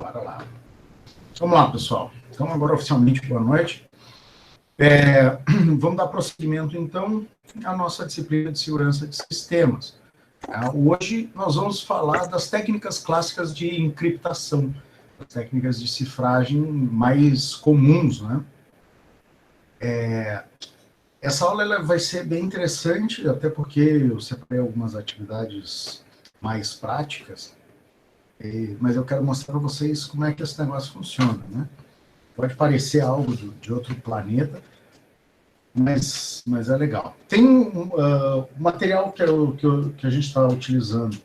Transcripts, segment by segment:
Bora lá. Vamos lá, pessoal. Então, agora oficialmente, boa noite. Vamos dar prosseguimento, então, à nossa disciplina de segurança de sistemas. Hoje, nós vamos falar das técnicas clássicas de encriptação, as técnicas de cifragem mais comuns, né? Essa aula ela vai ser bem interessante, até porque eu separei algumas atividades mais práticas, mas eu quero mostrar para vocês como é que esse negócio funciona, né? Pode parecer algo de outro planeta, mas é legal. Tem um material que a gente está utilizando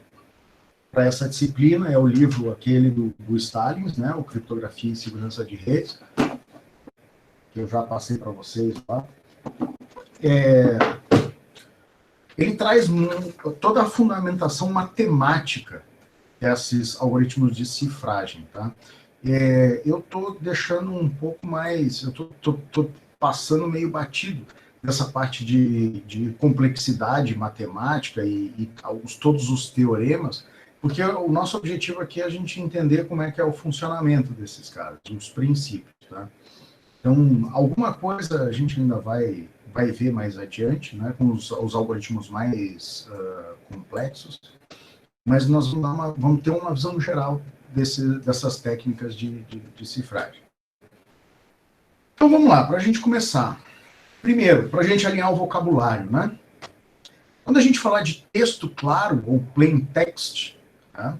para essa disciplina, é o livro aquele do Stalin, né? O Criptografia e Segurança de Redes, que eu já passei para vocês lá. Ele traz toda a fundamentação matemática desses algoritmos de cifragem, tá? Eu estou deixando um pouco mais, eu estou passando meio batido dessa parte de complexidade matemática e todos os teoremas, porque o nosso objetivo aqui é a gente entender como é que é o funcionamento desses caras, os princípios, tá? Então, alguma coisa a gente ainda vai ver mais adiante, né, com os algoritmos mais complexos, mas nós vamos ter uma visão geral dessas técnicas de cifragem. Então, vamos lá, para a gente começar. Primeiro, para a gente alinhar o vocabulário, né? Quando a gente falar de texto claro, ou plain text, né,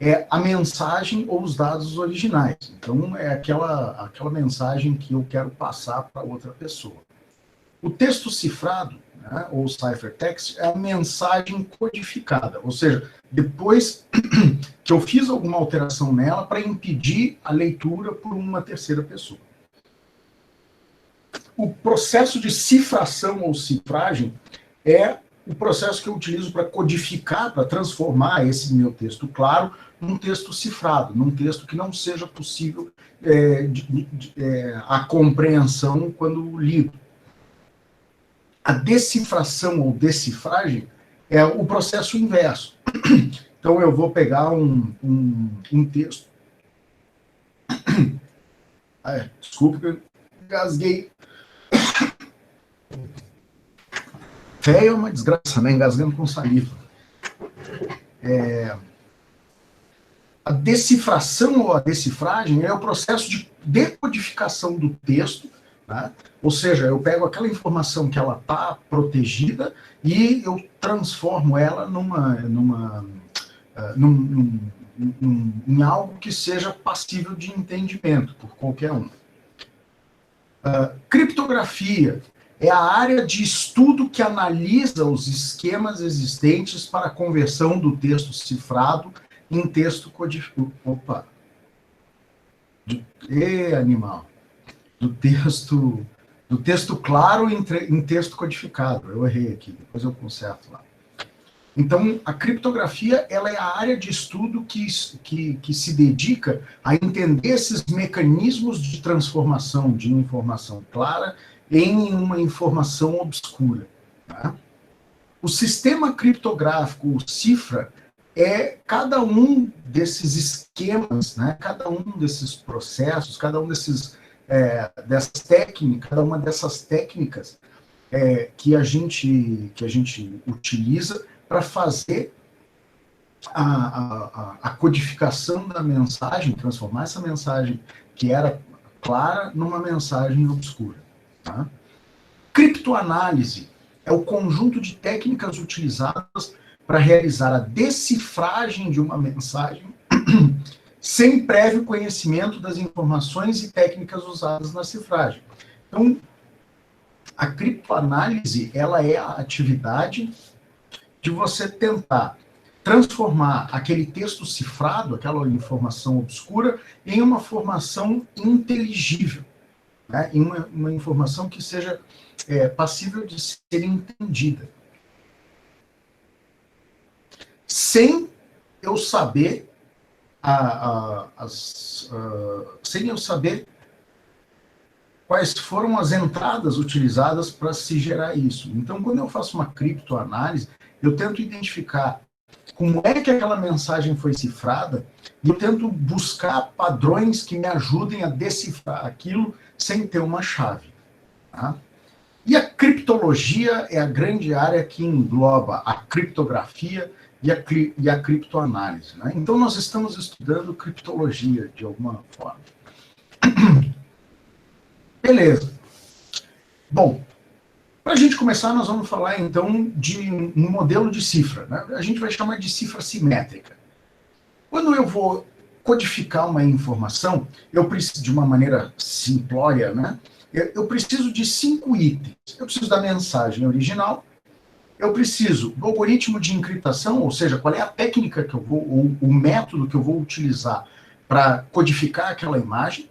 é a mensagem ou os dados originais. Então, é aquela mensagem que eu quero passar para outra pessoa. O texto cifrado, né, ou ciphertext, é a mensagem codificada, ou seja, depois que eu fiz alguma alteração nela para impedir a leitura por uma terceira pessoa. O processo de cifração ou cifragem é o processo que eu utilizo para codificar, para transformar esse meu texto claro num texto cifrado, num texto que não seja possível a compreensão quando lido. A decifração ou decifragem é o processo inverso. Então, eu vou pegar um texto. Desculpa que eu engasguei. Fé é uma desgraça, né? Engasgando com saliva. A decifração ou a decifragem é o processo de decodificação do texto, tá? Ou seja, eu pego aquela informação que ela está protegida e eu transformo ela em algo que seja passível de entendimento por qualquer um. Criptografia é a área de estudo que analisa os esquemas existentes para a conversão do texto cifrado em texto codificado. Opa! Animal! Do texto claro em texto codificado. Eu errei aqui, depois eu conserto lá. Então, a criptografia ela é a área de estudo que se dedica a entender esses mecanismos de transformação de informação clara em uma informação obscura. Tá? O sistema criptográfico, o cifra, é cada um desses esquemas, né? Cada um desses processos, cada um dessas técnicas, cada uma dessas técnicas que a gente utiliza para fazer a codificação da mensagem, transformar essa mensagem que era clara numa mensagem obscura. Tá? Criptoanálise é o conjunto de técnicas utilizadas para realizar a decifragem de uma mensagem sem prévio conhecimento das informações e técnicas usadas na cifragem. Então, a criptoanálise ela é a atividade de você tentar transformar aquele texto cifrado, aquela informação obscura, em uma informação inteligível, né? Em uma informação que seja passível de ser entendida. Sem eu saber sem eu saber quais foram as entradas utilizadas para se gerar isso. Então, quando eu faço uma criptoanálise, eu tento identificar como é que aquela mensagem foi cifrada e eu tento buscar padrões que me ajudem a decifrar aquilo sem ter uma chave. Tá? E a criptologia é a grande área que engloba a criptografia e a criptoanálise. Né? Então, nós estamos estudando criptologia de alguma forma. Beleza. Bom, para a gente começar, nós vamos falar, então, de um modelo de cifra. Né? A gente vai chamar de cifra simétrica. Quando eu vou codificar uma informação, eu preciso, de uma maneira simplória, né? Eu preciso de 5 itens. Eu preciso da mensagem original, eu preciso do algoritmo de encriptação, ou seja, qual é a técnica que eu vou, ou o método que eu vou utilizar para codificar aquela imagem,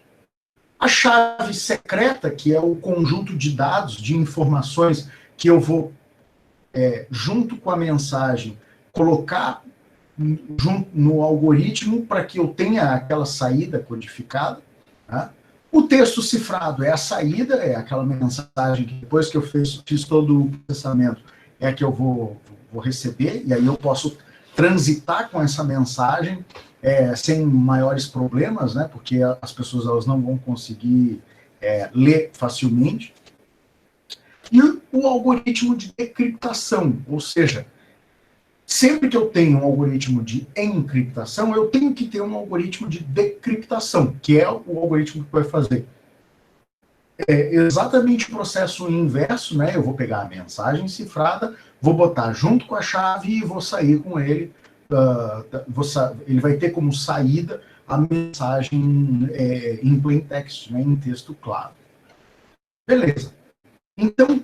a chave secreta, que é o conjunto de dados, de informações que eu vou, junto com a mensagem, colocar junto no algoritmo para que eu tenha aquela saída codificada. Tá? O texto cifrado é a saída, é aquela mensagem que depois que eu fiz todo o processamento, é a que eu vou receber, e aí eu posso transitar com essa mensagem sem maiores problemas, né, porque as pessoas elas não vão conseguir ler facilmente. E o algoritmo de decriptação, ou seja, sempre que eu tenho um algoritmo de encriptação, eu tenho que ter um algoritmo de decriptação, que é o algoritmo que vai fazer exatamente o processo inverso, né? Eu vou pegar a mensagem cifrada, vou botar junto com a chave e vou sair com ele. Ele vai ter como saída a mensagem em plain text, né? Em texto claro. Beleza. Então,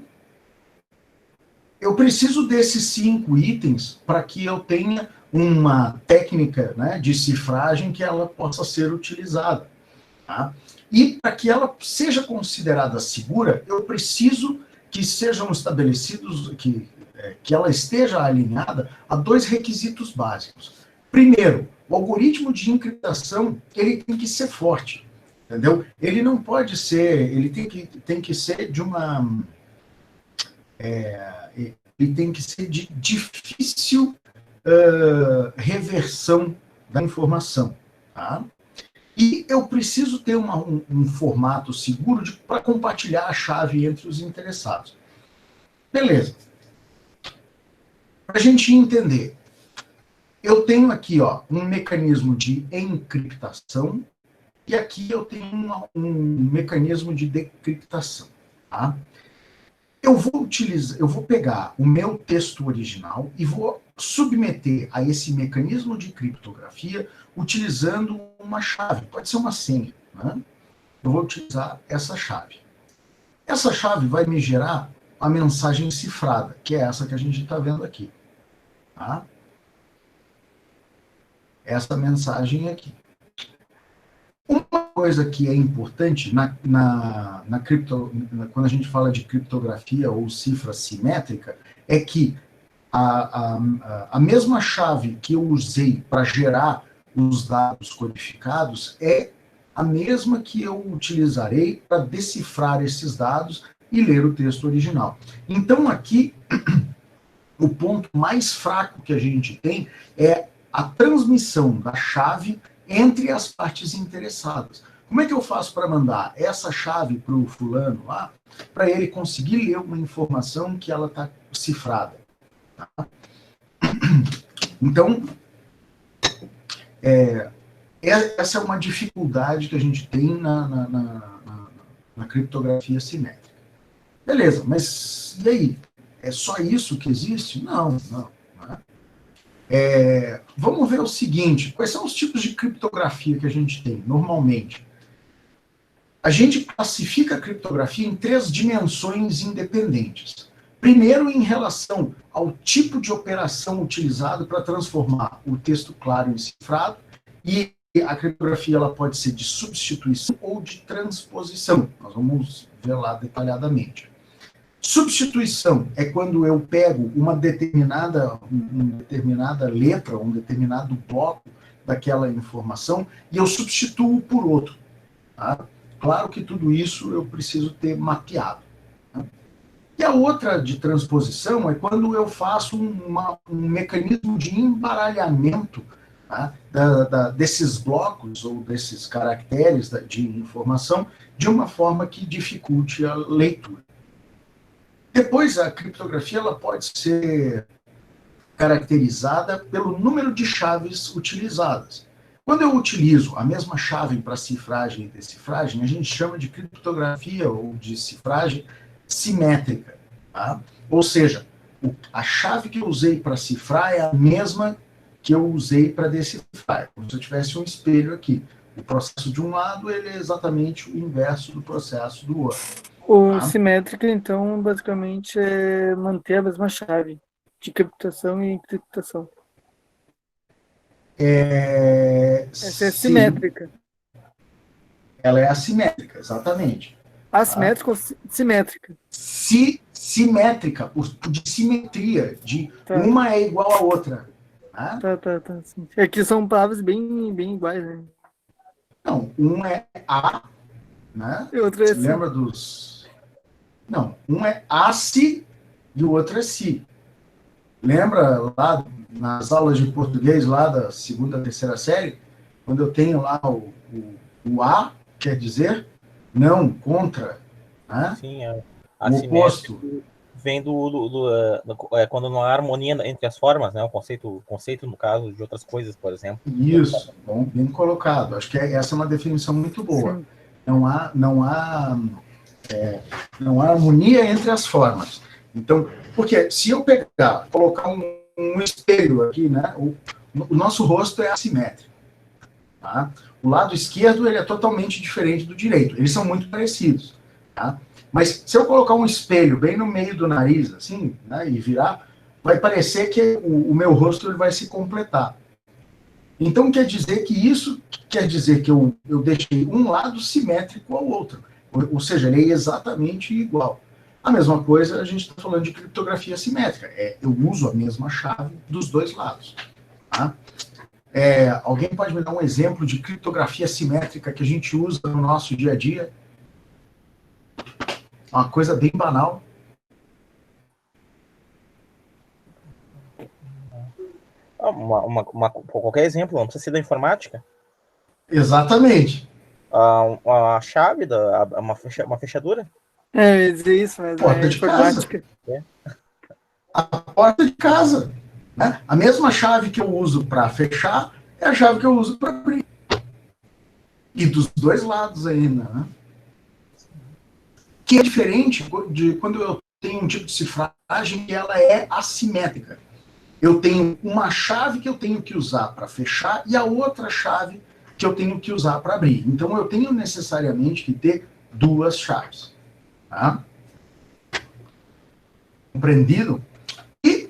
eu preciso desses 5 itens para que eu tenha uma técnica, né, de cifragem que ela possa ser utilizada. Tá? E para que ela seja considerada segura, eu preciso que sejam estabelecidos, que ela esteja alinhada a 2 requisitos básicos. Primeiro, o algoritmo de encriptação ele tem que ser forte, entendeu? Ele não pode ser, ele tem que ser de uma... ele tem que ser de difícil reversão da informação. Tá? E eu preciso ter um formato seguro para compartilhar a chave entre os interessados. Beleza. Para a gente entender, eu tenho aqui um mecanismo de encriptação e aqui eu tenho um mecanismo de decriptação. Tá? Eu vou pegar o meu texto original e vou submeter a esse mecanismo de criptografia utilizando uma chave, pode ser uma senha. Né? Eu vou utilizar essa chave. Essa chave vai me gerar a mensagem cifrada, que é essa que a gente está vendo aqui. Tá? Essa mensagem aqui. Uma coisa que é importante quando a gente fala de criptografia ou cifra simétrica é que a mesma chave que eu usei para gerar os dados codificados é a mesma que eu utilizarei para decifrar esses dados e ler o texto original. Então, aqui, o ponto mais fraco que a gente tem é a transmissão da chave entre as partes interessadas. Como é que eu faço para mandar essa chave para o fulano lá, para ele conseguir ler uma informação que ela está cifrada? Tá? Então, essa é uma dificuldade que a gente tem na criptografia simétrica. Beleza, mas e aí? É só isso que existe? Não. Vamos ver o seguinte, quais são os tipos de criptografia que a gente tem, normalmente? A gente classifica a criptografia em 3 dimensões independentes. Primeiro, em relação ao tipo de operação utilizado para transformar o texto claro em cifrado, e a criptografia ela pode ser de substituição ou de transposição. Nós vamos ver lá detalhadamente. Substituição é quando eu pego uma determinada letra, um determinado bloco daquela informação e eu substituo por outro. Tá? Claro que tudo isso eu preciso ter mapeado. Tá? E a outra de transposição é quando eu faço um mecanismo de embaralhamento tá? Desses blocos ou desses caracteres de informação de uma forma que dificulte a leitura. Depois, a criptografia ela pode ser caracterizada pelo número de chaves utilizadas. Quando eu utilizo a mesma chave para cifragem e decifragem, a gente chama de criptografia ou de cifragem simétrica. Tá? Ou seja, a chave que eu usei para cifrar é a mesma que eu usei para decifrar. Como se eu tivesse um espelho aqui. O processo de um lado ele é exatamente o inverso do processo do outro. O Tá? simétrica, então, basicamente é manter a mesma chave de criptação e encriptação. Essa é Sim, simétrica. ela é assimétrica, exatamente. Tá? Assimétrica ou simétrica? Simétrica, de simetria, de Tá, uma é igual à outra. Tá? tá. Sim. Aqui são palavras bem iguais, né? Não, um é A, né? E outra é Você assim. lembra dos... Não, um é ACE e o outro é SI. Lembra lá nas aulas de português, lá da segunda, terceira série, quando eu tenho lá o A, quer dizer não, contra, né? Sim, O assimétrico oposto. vem quando não há harmonia entre as formas, né? O conceito, no caso, de outras coisas, por exemplo. Isso, bom, bem colocado. Acho que essa é uma definição muito boa. Sim. Não há harmonia entre as formas. Então, porque se eu colocar um espelho aqui, né? O nosso rosto é assimétrico. Tá? O lado esquerdo ele é totalmente diferente do direito. Eles são muito parecidos. Tá? Mas se eu colocar um espelho bem no meio do nariz, assim, né, e virar, vai parecer que o meu rosto ele vai se completar. Então quer dizer que eu deixei um lado simétrico ao outro. Ou seja, ele é exatamente igual. A mesma coisa a gente está falando de criptografia simétrica. Eu uso a mesma chave dos dois lados. Tá? Alguém pode me dar um exemplo de criptografia simétrica que a gente usa no nosso dia a dia? Uma coisa bem banal. Qualquer exemplo, não precisa ser da informática. Exatamente. A chave, uma fechadura. É isso, mas Porta é de casa. informática. A porta de casa. Né? A mesma chave que eu uso para fechar é a chave que eu uso para abrir. E dos dois lados ainda. Né? Que é diferente de quando eu tenho um tipo de cifragem que ela é assimétrica. Eu tenho uma chave que eu tenho que usar para fechar e a outra chave que eu tenho que usar para abrir. Então, eu tenho necessariamente que ter duas chaves. Tá? Compreendido? E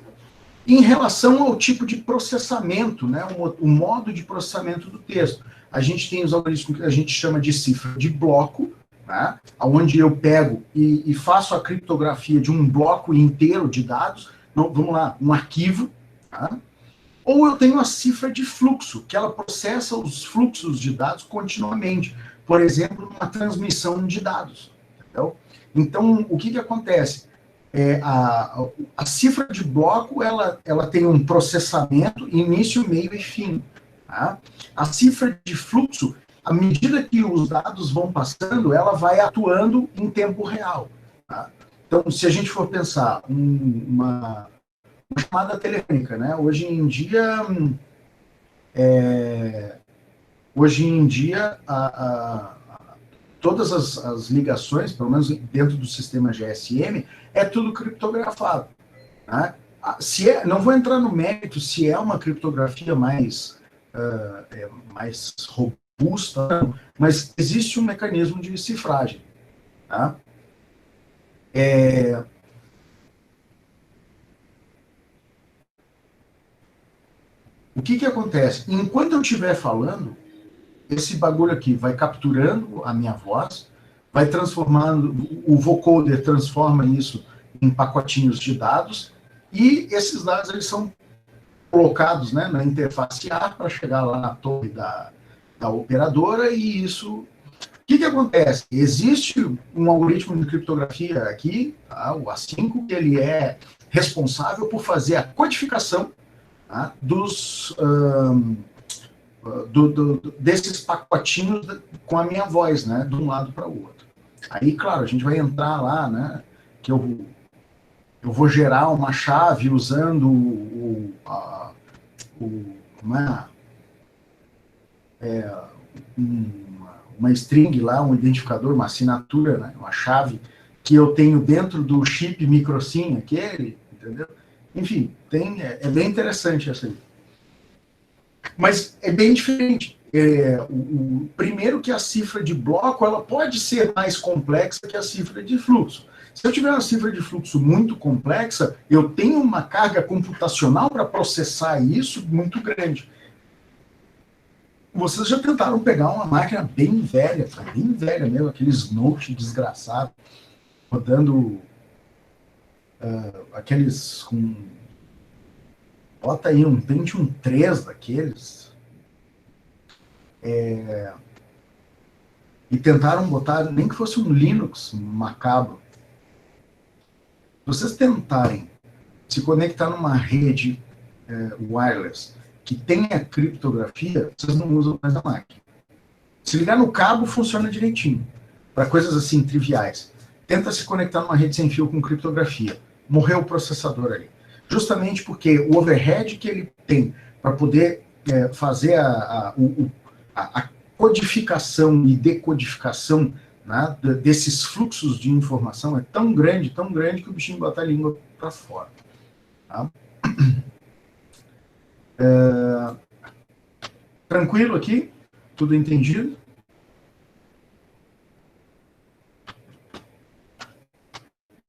em relação ao tipo de processamento, né, o modo de processamento do texto, a gente tem os algoritmos que a gente chama de cifra de bloco, né, onde eu pego e faço a criptografia de um bloco inteiro de dados, vamos lá, um arquivo, tá? Ou eu tenho a cifra de fluxo, que ela processa os fluxos de dados continuamente, por exemplo, numa transmissão de dados. Entendeu? Então, o que acontece? A cifra de bloco ela tem um processamento, início, meio e fim. Tá? A cifra de fluxo, à medida que os dados vão passando, ela vai atuando em tempo real. Tá? Então, se a gente for pensar uma chamada telefônica, né? Hoje em dia, todas as ligações, pelo menos dentro do sistema GSM, é tudo criptografado. Né? Não vou entrar no mérito se é uma criptografia mais robusta, mas existe um mecanismo de cifragem. Tá? O que acontece? Enquanto eu estiver falando, esse bagulho aqui vai capturando a minha voz, vai transformando, o vocoder transforma isso em pacotinhos de dados, e esses dados eles são colocados, né, na interface A para chegar lá na torre da operadora, e isso... O que acontece? Existe um algoritmo de criptografia aqui, tá, o A5, que ele é responsável por fazer a codificação, tá, desses pacotinhos com a minha voz, né, de um lado para o outro. Aí, claro, a gente vai entrar lá, né, que eu vou gerar uma chave usando uma string lá, um identificador, uma assinatura, né, uma chave que eu tenho dentro do chip microSIM aquele, entendeu? Enfim, é bem interessante essa aí. Mas é bem diferente. Primeiro que a cifra de bloco ela pode ser mais complexa que a cifra de fluxo. Se eu tiver uma cifra de fluxo muito complexa, eu tenho uma carga computacional para processar isso muito grande. Vocês já tentaram pegar uma máquina bem velha mesmo, aqueles Note desgraçado, rodando aqueles com... Bota aí um Pentium 3 daqueles. E tentaram botar, nem que fosse um Linux macabro. Se vocês tentarem se conectar numa rede wireless que tenha criptografia, vocês não usam mais a máquina. Se ligar no cabo, funciona direitinho. Para coisas assim, triviais. Tenta se conectar numa rede sem fio com criptografia. Morreu o processador ali. Justamente porque o overhead que ele tem para poder fazer a codificação e decodificação, né, desses fluxos de informação é tão grande que o bichinho bota a língua para fora. Tá? Tranquilo aqui? Tudo entendido?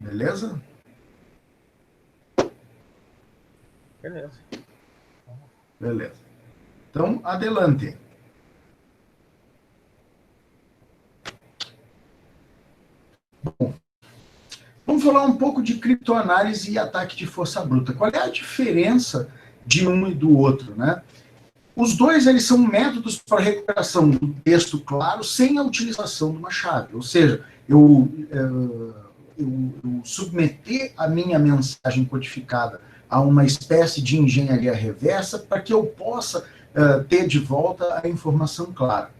Beleza? Beleza. Então, adelante. Bom, vamos falar um pouco de criptoanálise e ataque de força bruta. Qual é a diferença de um e do outro, né? Os dois, eles são métodos para recuperação do texto claro sem a utilização de uma chave. Ou seja, eu submeter a minha mensagem codificada a uma espécie de engenharia reversa para que eu possa ter de volta a informação clara.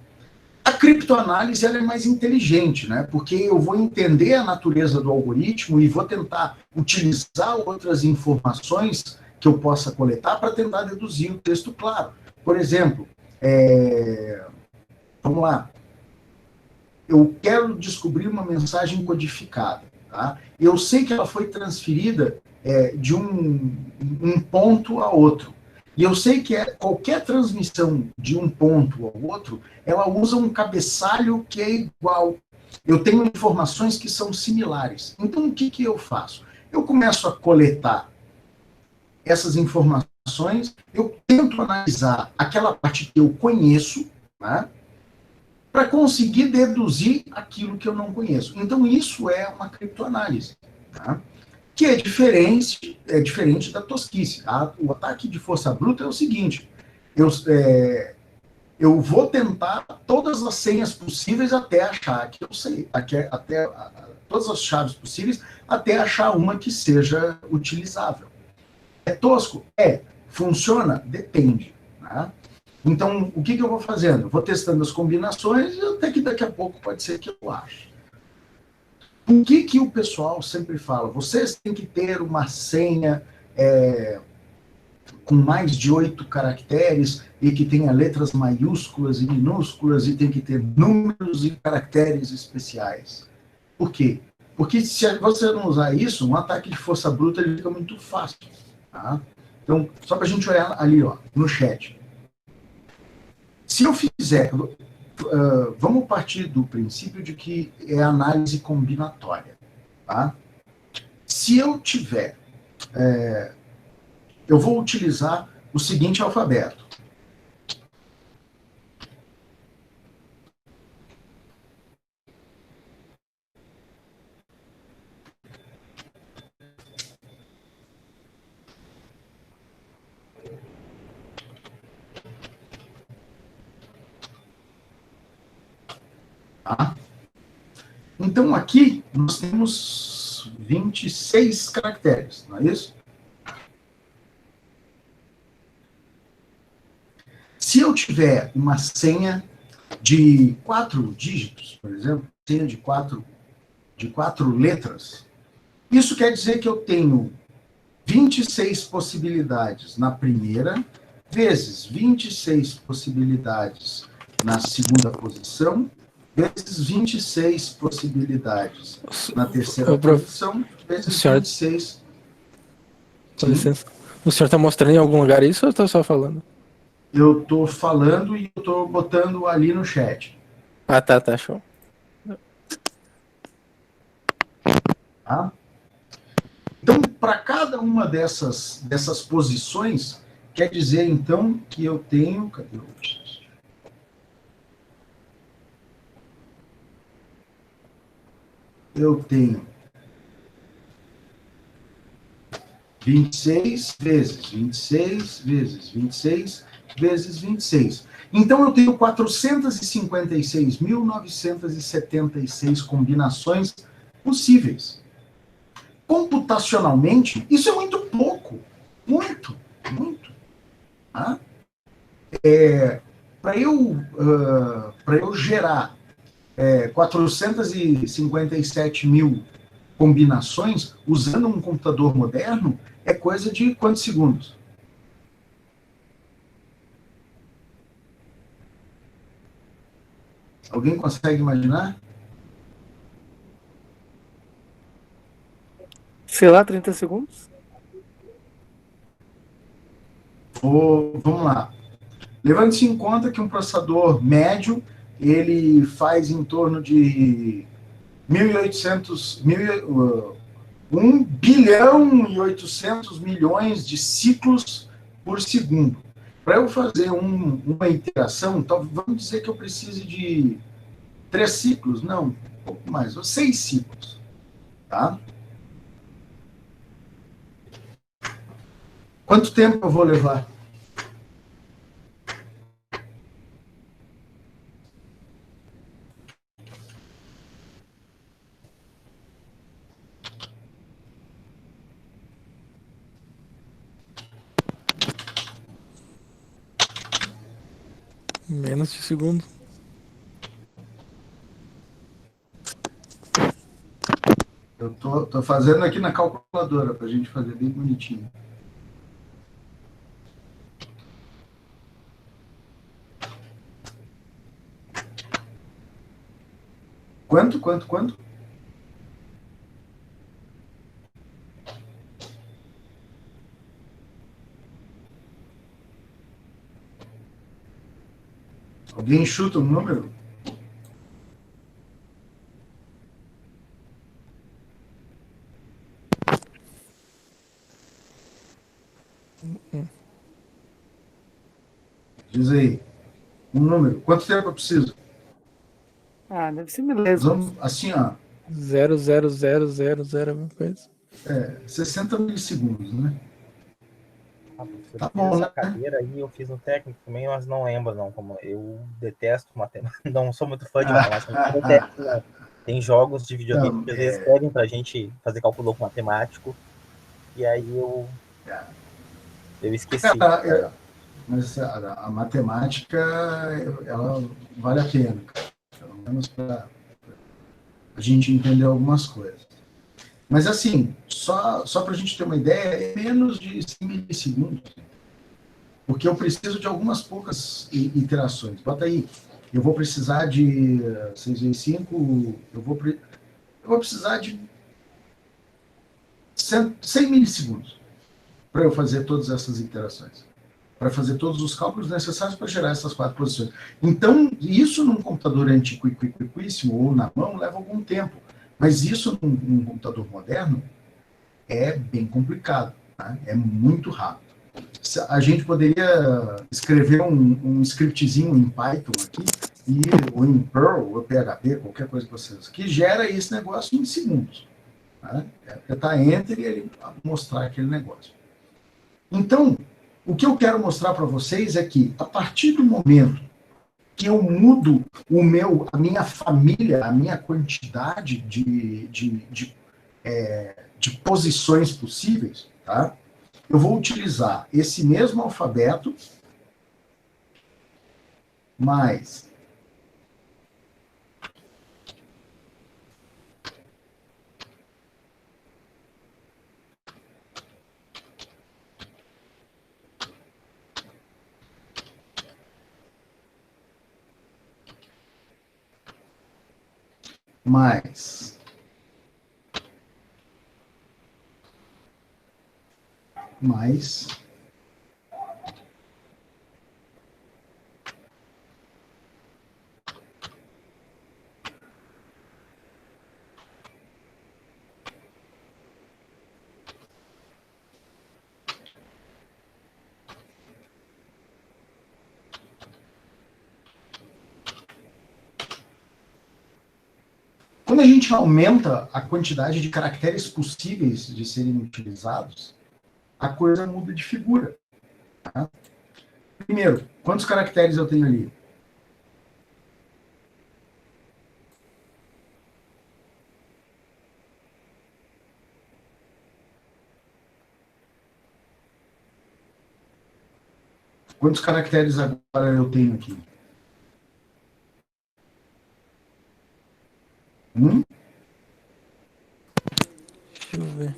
A criptoanálise ela é mais inteligente, né? Porque eu vou entender a natureza do algoritmo e vou tentar utilizar outras informações que eu possa coletar para tentar deduzir o texto claro. Por exemplo, vamos lá, eu quero descobrir uma mensagem codificada. Tá? Eu sei que ela foi transferida de um ponto a outro. E eu sei que qualquer transmissão de um ponto ao outro, ela usa um cabeçalho que é igual. Eu tenho informações que são similares. Então, o que eu faço? Eu começo a coletar essas informações, eu tento analisar aquela parte que eu conheço, né, para conseguir deduzir aquilo que eu não conheço. Então, isso é uma criptoanálise, tá? Que é diferente da tosquice. O ataque de força bruta é o seguinte, eu vou tentar todas as senhas possíveis até achar que eu sei, todas as chaves possíveis até achar uma que seja utilizável. É tosco? Funciona? Depende. Né? Então, o que eu vou fazendo? Eu vou testando as combinações e até que daqui a pouco pode ser que eu ache. Por que o pessoal sempre fala? Vocês têm que ter uma senha com mais de 8 caracteres e que tenha letras maiúsculas e minúsculas e tem que ter números e caracteres especiais. Por quê? Porque se você não usar isso, um ataque de força bruta ele fica muito fácil. Tá? Então, só para a gente olhar ali, ó, no chat. Se eu fizer... vamos partir do princípio de que é análise combinatória. Tá? Se eu tiver... eu vou utilizar o seguinte alfabeto. Tá? Então, aqui nós temos 26 caracteres, não é isso? Se Se eu tiver uma senha de 4 dígitos, por exemplo, senha de quatro letras, isso quer dizer que eu tenho 26 possibilidades na primeira, vezes 26 possibilidades na segunda posição, vezes 26 possibilidades na terceira posição, vezes 26... Com licença. O senhor está mostrando em algum lugar isso ou está só falando? Eu estou falando e eu estou botando ali no chat. Ah, tá, show. Tá? Então, para cada uma dessas posições, quer dizer, então, que eu tenho... Cadê o... Eu tenho 26 vezes 26 vezes 26 vezes 26. Então, eu tenho 456.976 combinações possíveis. Computacionalmente, isso é muito pouco. Muito. Tá? Para eu gerar 457 mil combinações usando um computador moderno, é coisa de quantos segundos? Alguém consegue imaginar? Sei lá, 30 segundos? Vamos lá. Levando-se em conta que um processador médio, ele faz em torno de 1 bilhão e 800 milhões de ciclos por segundo. Para eu fazer uma iteração, então, vamos dizer que eu precise de 3 ciclos, não, um pouco mais, 6 ciclos. Tá? Quanto tempo eu vou levar? Menos de segundo. Eu tô fazendo aqui na calculadora para a gente fazer bem bonitinho. Quanto? Alguém chuta um número? Diz aí. Um número. Quanto tempo eu preciso? Ah, deve ser milésimo. Vamos, assim, ó. 0,0000 alguma coisa. 60 milissegundos, né? Tá bom, essa né? cadeira aí eu fiz um técnico também, mas não lembro, não. Como eu detesto matemática, não sou muito fã de matemática. Eu detesto, né? Tem jogos de videogame que às vezes pedem pra gente fazer cálculo com matemático, e aí eu esqueci. Mas a matemática, ela vale a pena, pelo menos para a gente entender algumas coisas. Mas assim, só para a gente ter uma ideia, é menos de 100 milissegundos, porque eu preciso de algumas poucas iterações. Bota aí, eu vou precisar de 6 vezes 5, eu vou precisar de 100 milissegundos para eu fazer todas essas iterações, para fazer todos os cálculos necessários para gerar essas 4 posições. Então, isso num computador antiquíssimo ou na mão leva algum tempo, mas isso num computador moderno é bem complicado, tá? É muito rápido. A gente poderia escrever um scriptzinho em Python aqui, ou em Perl, ou PHP, qualquer coisa que vocês, que gera esse negócio em segundos. Tá? Apertar Enter e ele mostrar aquele negócio. Então, o que eu quero mostrar para vocês é que, a partir do momento que eu mudo a minha família, a minha quantidade de posições possíveis, tá? Eu vou utilizar esse mesmo alfabeto mais mais mais quando a gente aumenta a quantidade de caracteres possíveis de serem utilizados, a coisa muda de figura. Tá? Primeiro, quantos caracteres eu tenho ali? Quantos caracteres agora eu tenho aqui? Deixa eu ver.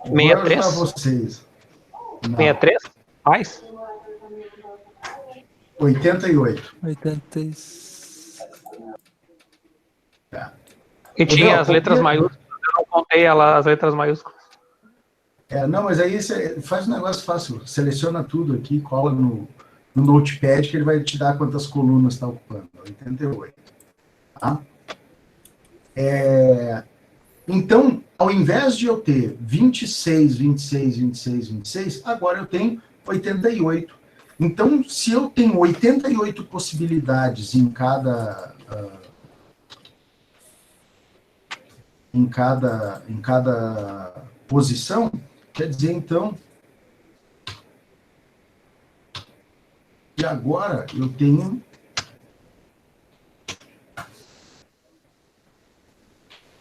Vou 63? ajudar vocês. Não. 63? Mais? 88. 86. Tá. E tinha Não, as letras copia- maiúsculas, eu não contei as letras maiúsculas. Não, mas aí você faz um negócio fácil. Seleciona tudo aqui, cola no Notepad que ele vai te dar quantas colunas está ocupando. 88. Tá? Então, ao invés de eu ter 26, 26, 26, 26, agora eu tenho 88. Então, se eu tenho 88 possibilidades em cada posição, quer dizer, então, que agora eu tenho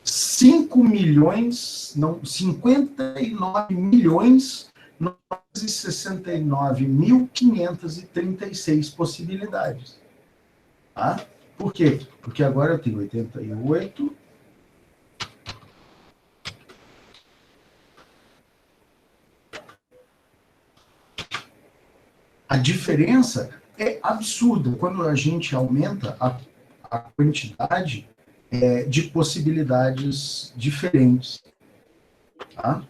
59.969.536 possibilidades. Tá? Por quê? Porque agora eu tenho 88. A diferença é absurda quando a gente aumenta a quantidade de possibilidades diferentes. Tá?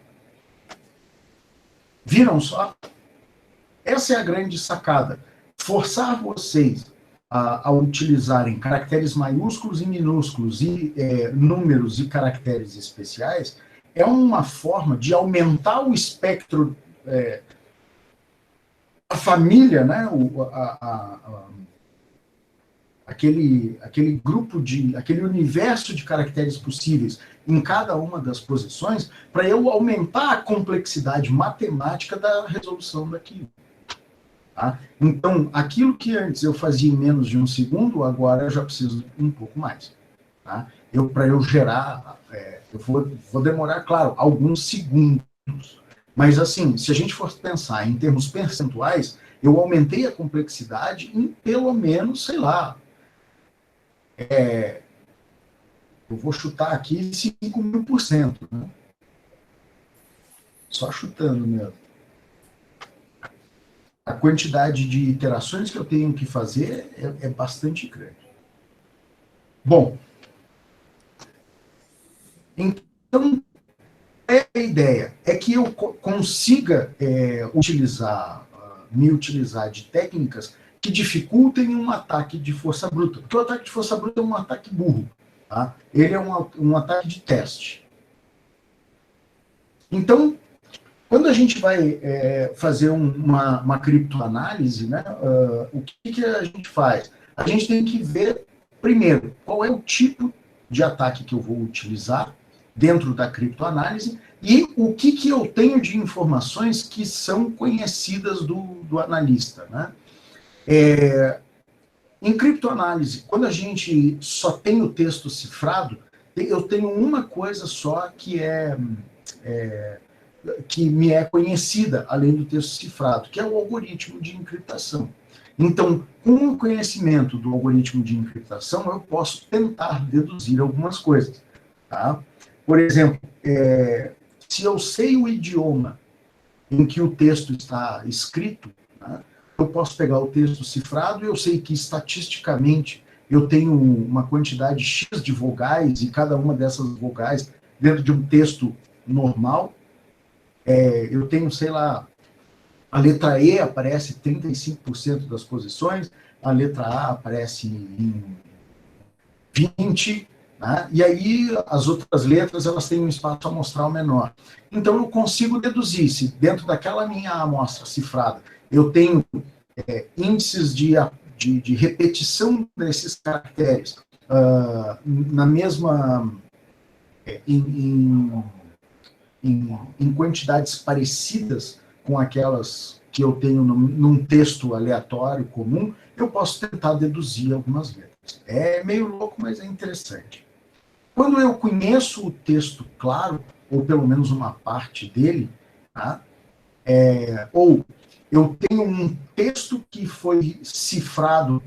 Viram só? Essa é a grande sacada. Forçar vocês a utilizarem caracteres maiúsculos e minúsculos e números e caracteres especiais é uma forma de aumentar o espectro, a família, né? Aquele grupo aquele universo de caracteres possíveis em cada uma das posições, para eu aumentar a complexidade matemática da resolução daquilo. Tá? Então, aquilo que antes eu fazia em menos de um segundo, agora eu já preciso um pouco mais. Tá? Para eu gerar, eu vou demorar, claro, alguns segundos. Mas, assim, se a gente for pensar em termos percentuais, eu aumentei a complexidade em pelo menos, sei lá, eu vou chutar aqui 5.000%. Né? Só chutando mesmo. A quantidade de iterações que eu tenho que fazer é bastante grande. Bom, então, a ideia é que eu consiga me utilizar de técnicas que dificultem um ataque de força bruta. Porque o ataque de força bruta é um ataque burro. Tá? Ele é um ataque de teste. Então, quando a gente vai fazer uma criptoanálise, né, o que a gente faz? A gente tem que ver, primeiro, qual é o tipo de ataque que eu vou utilizar dentro da criptoanálise e o que eu tenho de informações que são conhecidas do analista. Né? Em criptoanálise, quando a gente só tem o texto cifrado, eu tenho uma coisa só que que me é conhecida, além do texto cifrado, que é o algoritmo de encriptação. Então, com o conhecimento do algoritmo de encriptação, eu posso tentar deduzir algumas coisas. Tá? Por exemplo, se eu sei o idioma em que o texto está escrito, tá? Eu posso pegar o texto cifrado e eu sei que, estatisticamente, eu tenho uma quantidade X de vogais, e cada uma dessas vogais, dentro de um texto normal, eu tenho, sei lá, a letra E aparece 35% das posições, a letra A aparece em 20%, né? E aí as outras letras elas têm um espaço amostral menor. Então eu consigo deduzir se dentro daquela minha amostra cifrada eu tenho índices de repetição desses caracteres na mesma em quantidades parecidas com aquelas que eu tenho num texto aleatório comum, eu posso tentar deduzir algumas letras. É meio louco, mas é interessante. Quando eu conheço o texto claro, ou pelo menos uma parte dele, tá? Ou eu tenho um texto que foi cifrado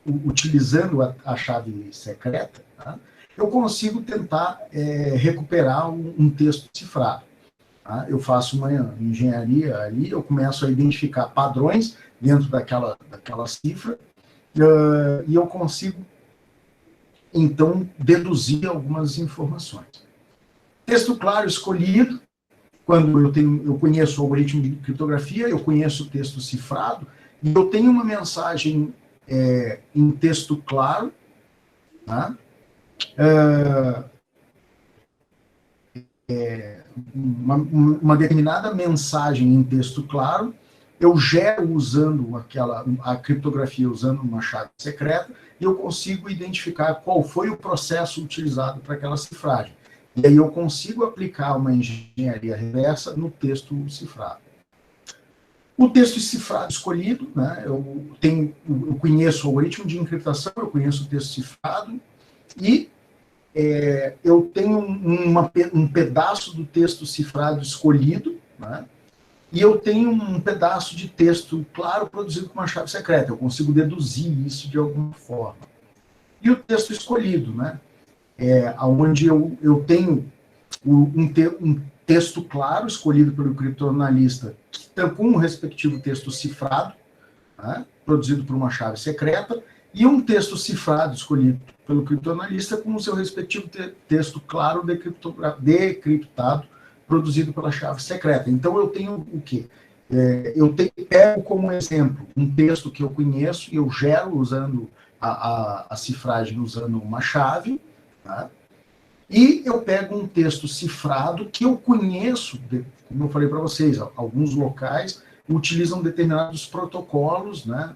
utilizando a chave secreta, tá? Eu consigo tentar recuperar um texto cifrado. Tá? Eu faço uma engenharia ali, eu começo a identificar padrões dentro daquela cifra, e eu consigo, então, deduzir algumas informações. Texto claro escolhido, quando eu conheço o algoritmo de criptografia, eu conheço o texto cifrado, e eu tenho uma mensagem em texto claro, tá? Uma determinada mensagem em texto claro, eu gero usando a criptografia usando uma chave secreta, e eu consigo identificar qual foi o processo utilizado para aquela cifragem. E aí eu consigo aplicar uma engenharia reversa no texto cifrado. O texto cifrado escolhido, né, eu conheço o algoritmo de encriptação, eu conheço o texto cifrado, e eu tenho um pedaço do texto cifrado escolhido, né, e eu tenho um pedaço de texto claro produzido com uma chave secreta. Eu consigo deduzir isso de alguma forma. E o texto escolhido, né, onde eu tenho um texto claro escolhido pelo criptoanalista com o respectivo texto cifrado, né, produzido por uma chave secreta, e um texto cifrado escolhido pelo criptoanalista com o seu respectivo texto claro decriptado, produzido pela chave secreta. Então eu tenho o quê? Eu pego como exemplo um texto que eu conheço e eu gero usando a cifragem usando uma chave, tá? E eu pego um texto cifrado que eu conheço, como eu falei para vocês, alguns locais utilizam determinados protocolos, né,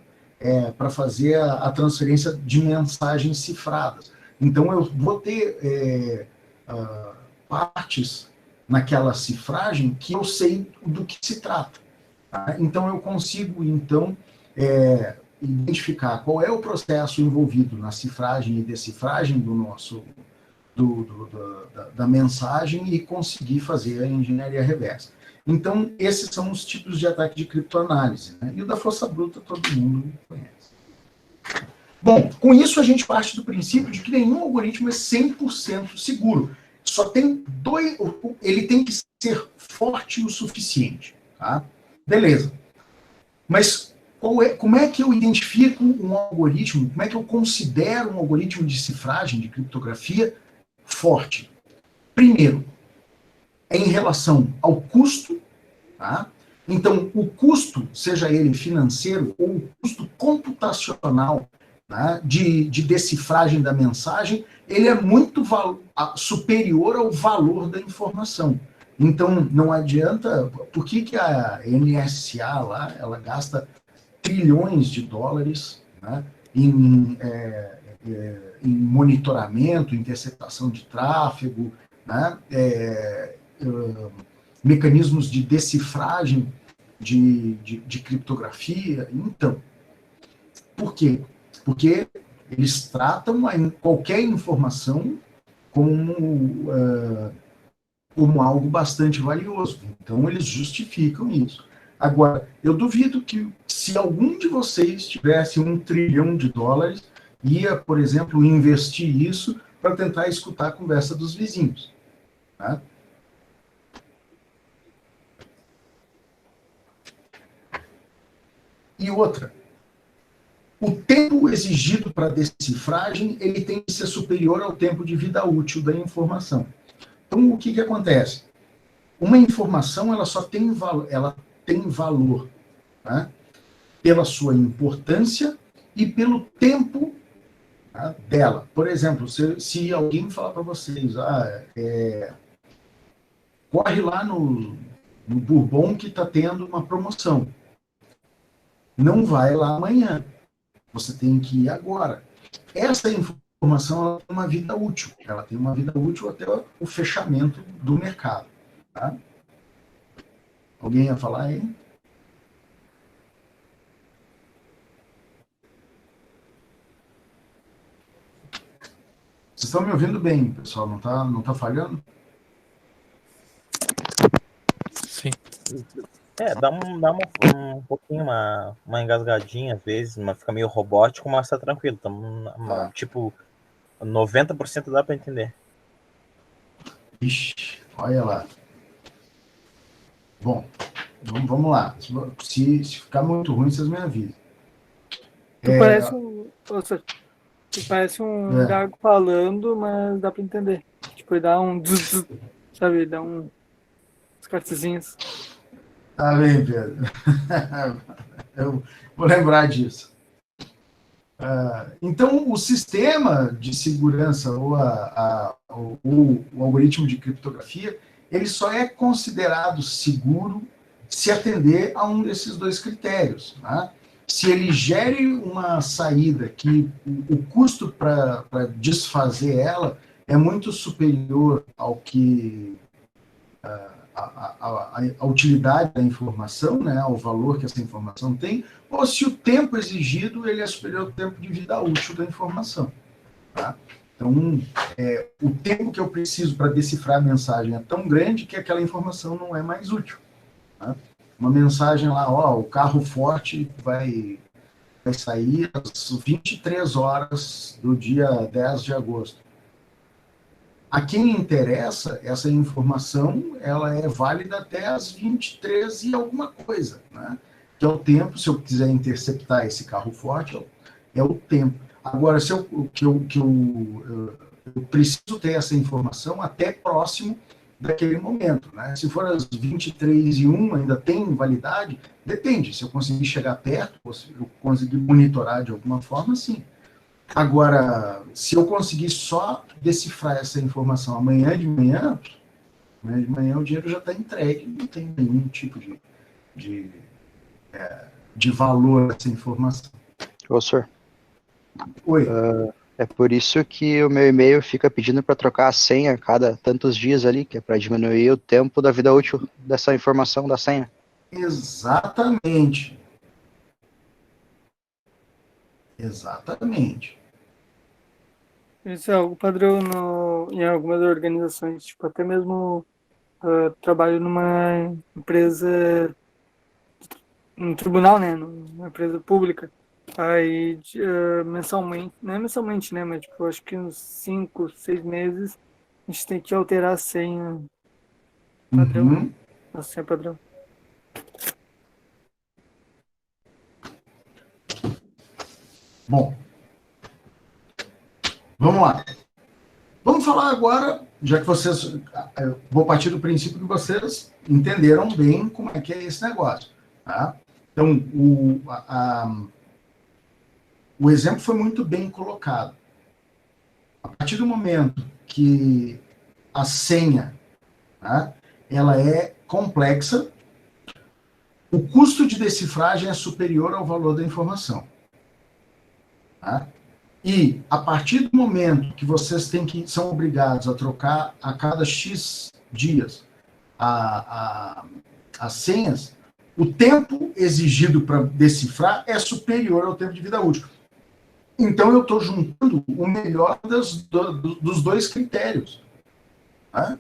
para fazer a transferência de mensagens cifradas. Então eu vou ter partes naquela cifragem que eu sei do que se trata. Tá? Então eu consigo, então, identificar qual é o processo envolvido na cifragem e decifragem da mensagem e conseguir fazer a engenharia reversa. Então, esses são os tipos de ataque de criptoanálise. Né? E o da força bruta todo mundo conhece. Bom, com isso a gente parte do princípio de que nenhum algoritmo é 100% seguro. Só tem ele tem que ser forte o suficiente. Tá? Beleza. Mas como é que eu identifico um algoritmo, como é que eu considero um algoritmo de cifragem, de criptografia, forte? Primeiro, em relação ao custo, tá? Então, o custo, seja ele financeiro ou o custo computacional, tá, de decifragem da mensagem, ele é muito superior ao valor da informação. Então, não adianta... Por que a NSA lá, ela gasta trilhões de dólares, né, em monitoramento, interceptação de tráfego, né, mecanismos de decifragem de criptografia? Então, por quê? Porque eles tratam qualquer informação como como algo bastante valioso. Então, eles justificam isso. Agora, eu duvido que se algum de vocês tivesse $1 trilhão, ia, por exemplo, investir isso para tentar escutar a conversa dos vizinhos. Tá? E outra, o tempo exigido para decifragem, ele tem que ser superior ao tempo de vida útil da informação. Então, o que acontece? Uma informação, ela só tem valor, tá? Pela sua importância e pelo tempo, tá, dela. Por exemplo, se alguém falar para vocês, corre lá no Bourbon que está tendo uma promoção. Não vai lá amanhã. Você tem que ir agora. Essa informação, ela tem uma vida útil. Ela tem uma vida útil até o fechamento do mercado. Tá? Alguém ia falar aí? Vocês estão me ouvindo bem, pessoal? Não tá falhando? Sim. Dá um pouquinho, uma engasgadinha às vezes, mas fica meio robótico, mas tá tranquilo. Tipo, 90% dá para entender. Ixi, olha lá. Bom, vamos lá. Se ficar muito ruim, vocês me avisam. Tu parece um gago falando, mas dá para entender. Tipo, dá um... sabe, dá uns cortezinhos. Tá bem, Pedro. Eu vou lembrar disso. Então, o sistema de segurança ou o algoritmo de criptografia, ele só é considerado seguro se atender a um desses dois critérios. Né? Se ele gere uma saída que o custo para desfazer ela é muito superior ao que a utilidade da informação, né, ao valor que essa informação tem, ou se o tempo exigido ele é superior ao tempo de vida útil da informação. Tá? Então, o tempo que eu preciso para decifrar a mensagem é tão grande que aquela informação não é mais útil. Tá? Uma mensagem lá, o carro forte vai sair às 23 horas do dia 10 de agosto. A quem interessa, essa informação, ela é válida até às 23 e alguma coisa, né? Que é o tempo, se eu quiser interceptar esse carro forte, é o tempo. Agora, se eu preciso ter essa informação até próximo daquele momento, né? Se for às 23h01 ainda tem validade, depende. Se eu conseguir chegar perto, ou se eu conseguir monitorar de alguma forma, sim. Agora, se eu conseguir só decifrar essa informação amanhã de manhã o dinheiro já está entregue, não tem nenhum tipo de valor essa informação. Professor, Oi. é por isso que o meu e-mail fica pedindo para trocar a senha a cada tantos dias ali, que é para diminuir o tempo da vida útil dessa informação da senha. Exatamente. Exatamente. Isso é algo padrão em algumas organizações, tipo, até mesmo trabalho numa empresa, um tribunal, né, numa empresa pública, aí mensalmente, não é mensalmente, né, mas tipo, acho que uns 5, 6 meses a gente tem que alterar a senha padrão, Uhum. a senha padrão. Bom, vamos lá. Vamos falar agora, já que vocês... Eu vou partir do princípio que vocês entenderam bem como é que é esse negócio. Tá? Então, o exemplo foi muito bem colocado. A partir do momento que a senha, tá, ela é complexa, o custo de decifragem é superior ao valor da informação. Tá? E, a partir do momento que vocês são obrigados a trocar a cada X dias as senhas, o tempo exigido para decifrar é superior ao tempo de vida útil. Então, eu estou juntando o melhor dos dois critérios. Tá?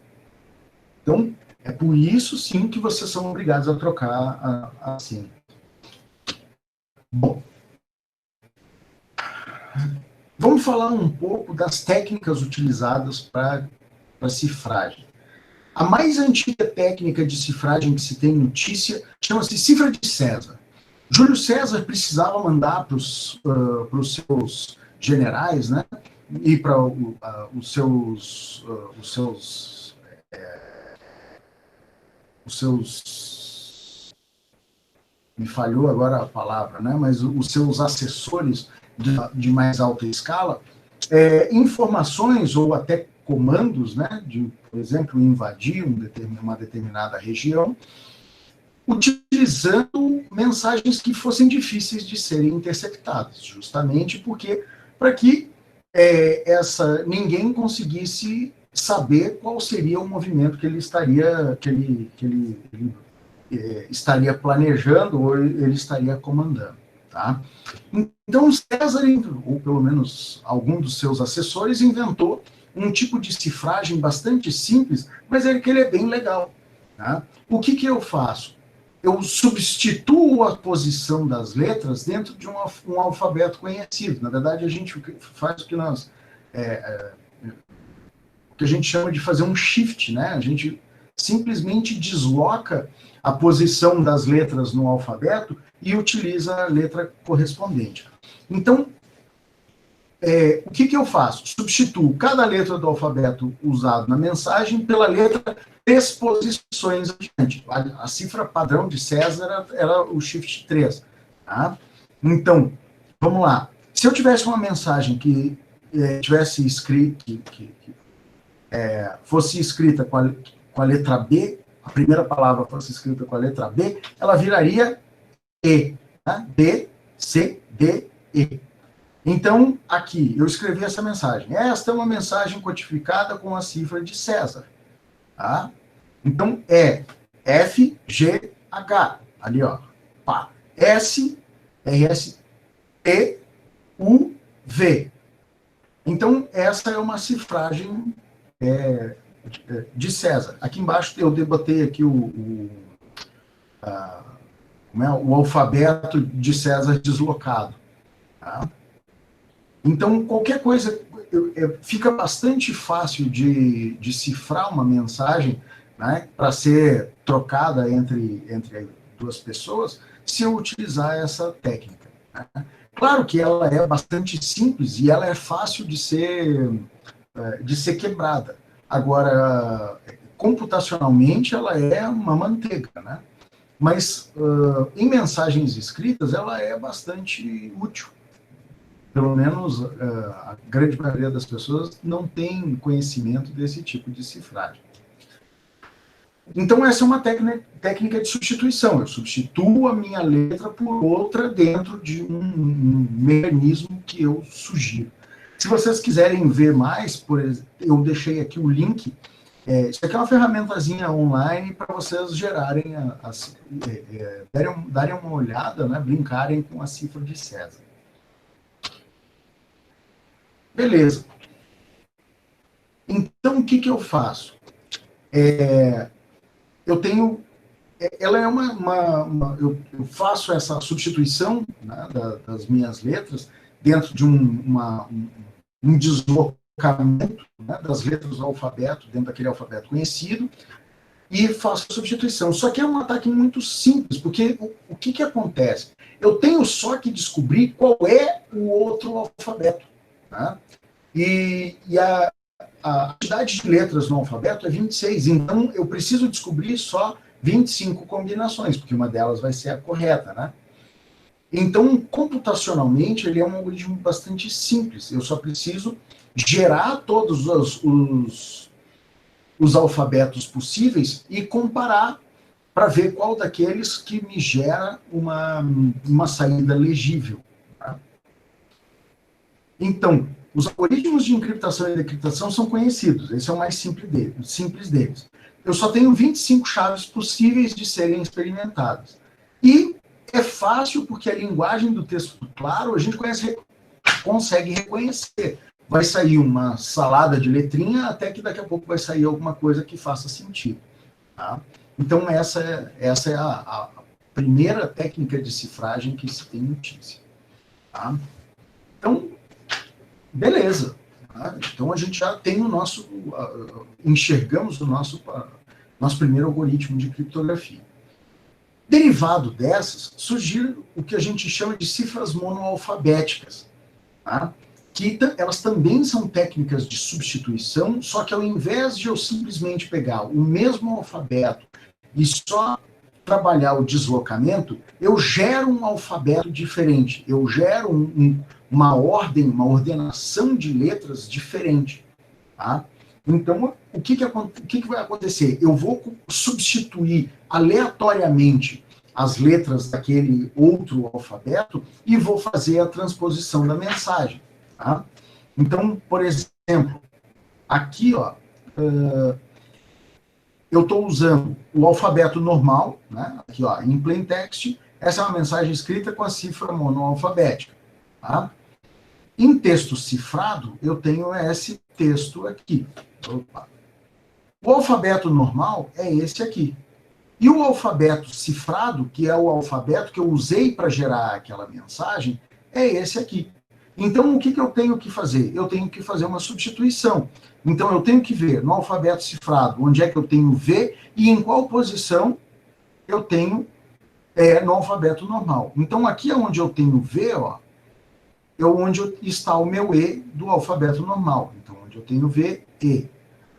Então, é por isso, sim, que vocês são obrigados a trocar a senha. Bom, vamos falar um pouco das técnicas utilizadas para cifragem. A mais antiga técnica de cifragem que se tem notícia chama-se cifra de César. Júlio César precisava mandar para os seus generais, né, e para os seus me falhou agora a palavra, né, mas os seus assessores de mais alta escala, informações ou até comandos, né, de, por exemplo, invadir uma determinada região, utilizando mensagens que fossem difíceis de serem interceptadas, justamente porque para que ninguém conseguisse saber qual seria o movimento que ele estaria estaria planejando ou ele estaria comandando, tá? Então César, ou pelo menos algum dos seus assessores, inventou um tipo de cifragem bastante simples, mas que ele é bem legal, tá? O que eu faço? Eu substituo a posição das letras dentro de um alfabeto conhecido. Na verdade, a gente faz o que a gente chama de fazer um shift, né? A gente simplesmente desloca a posição das letras no alfabeto e utiliza a letra correspondente. Então, o que eu faço? Substituo cada letra do alfabeto usado na mensagem pela letra 3 posições adiante. A cifra padrão de César era o shift 3. Tá? Então, vamos lá. Se eu tivesse uma mensagem que tivesse escrito, fosse escrita com a letra B, a primeira palavra fosse escrita com a letra B, ela viraria E. Tá? B, C, D, E. Então, aqui, eu escrevi essa mensagem. Esta é uma mensagem codificada com a cifra de César. Tá? Então, F, G, H. Ali, ó. Pá. S, RS, T, U, V. Então, essa é uma cifragem de César. Aqui embaixo eu botei aqui o alfabeto de César deslocado. Tá? Então, qualquer coisa, fica bastante fácil de cifrar uma mensagem, né, para ser trocada entre duas pessoas, se eu utilizar essa técnica. Né? Claro que ela é bastante simples e ela é fácil de ser quebrada. Agora, computacionalmente, ela é uma manteiga, né? Mas, em mensagens escritas, ela é bastante útil. Pelo menos a grande maioria das pessoas não tem conhecimento desse tipo de cifragem. Então, essa é uma técnica de substituição. Eu substituo a minha letra por outra dentro de um mecanismo que eu sugiro. Se vocês quiserem ver mais, eu deixei aqui o link. Isso aqui é uma ferramentazinha online para vocês gerarem, darem uma olhada, né, brincarem com a cifra de César. Beleza. Então, o que eu faço? Eu tenho... Ela é eu faço essa substituição, né, das minhas letras dentro de um deslocamento, né, das letras do alfabeto, dentro daquele alfabeto conhecido, e faço a substituição. Só que é um ataque muito simples, porque o que acontece? Eu tenho só que descobrir qual é o outro alfabeto. Tá? E a quantidade de letras no alfabeto é 26, então eu preciso descobrir só 25 combinações, porque uma delas vai ser a correta, né? Então, computacionalmente, ele é um algoritmo bastante simples. Eu só preciso gerar todos os alfabetos possíveis e comparar para ver qual daqueles que me gera uma saída legível. Tá? Então, os algoritmos de encriptação e decriptação são conhecidos. Esse é o mais simples deles. Eu só tenho 25 chaves possíveis de serem experimentadas. E é fácil porque a linguagem do texto claro a gente consegue reconhecer. Vai sair uma salada de letrinha até que daqui a pouco vai sair alguma coisa que faça sentido. Tá? Então, essa é a primeira técnica de cifragem que se tem notícia. Tá? Então, beleza. Tá? Então, a gente já tem o nosso... enxergamos o nosso primeiro algoritmo de criptografia. Derivado dessas, surgiram o que a gente chama de cifras monoalfabéticas, tá? Que elas também são técnicas de substituição, só que ao invés de eu simplesmente pegar o mesmo alfabeto e só trabalhar o deslocamento, eu gero um alfabeto diferente, eu gero uma ordem, uma ordenação de letras diferente. Tá? Então, o que vai acontecer? Eu vou substituir aleatoriamente as letras daquele outro alfabeto e vou fazer a transposição da mensagem. Tá? Então, por exemplo, aqui, ó, eu estou usando o alfabeto normal, né? Aqui, ó, em plain text, essa é uma mensagem escrita com a cifra monoalfabética. Tá? Em texto cifrado, eu tenho esse texto aqui. Opa. O alfabeto normal é esse aqui. E o alfabeto cifrado, que é o alfabeto que eu usei para gerar aquela mensagem, é esse aqui. Então, o que eu tenho que fazer? Eu tenho que fazer uma substituição. Então, eu tenho que ver no alfabeto cifrado onde é que eu tenho V e em qual posição eu tenho no alfabeto normal. Então, aqui onde eu tenho V, ó, é onde está o meu E do alfabeto normal. Então, onde eu tenho V, E.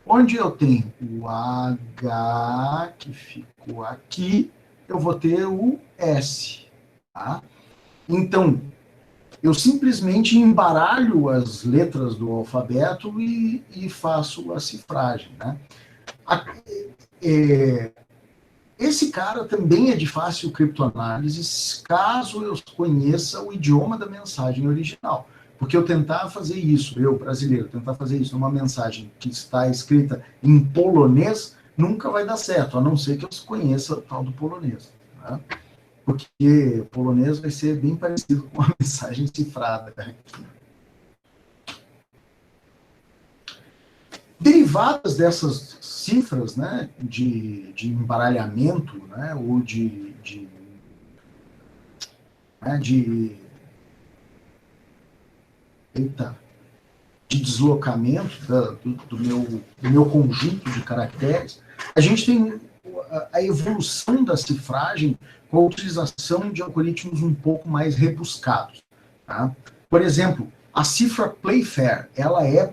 Onde eu tenho o H, que ficou aqui, eu vou ter o S. Tá? Então, eu simplesmente embaralho as letras do alfabeto e faço a cifragem. Né? Esse cara também é de fácil criptoanálise, caso eu conheça o idioma da mensagem original. Porque eu tentar fazer isso, eu, brasileiro, tentar fazer isso numa mensagem que está escrita em polonês, nunca vai dar certo, a não ser que eu conheça o tal do polonês. Né? Porque polonês vai ser bem parecido com a mensagem cifrada. Derivadas dessas cifras, né, de embaralhamento, né, ou de deslocamento do meu conjunto de caracteres, a gente tem a evolução da cifragem com a utilização de algoritmos um pouco mais rebuscados. Tá? Por exemplo, a cifra Playfair, ela é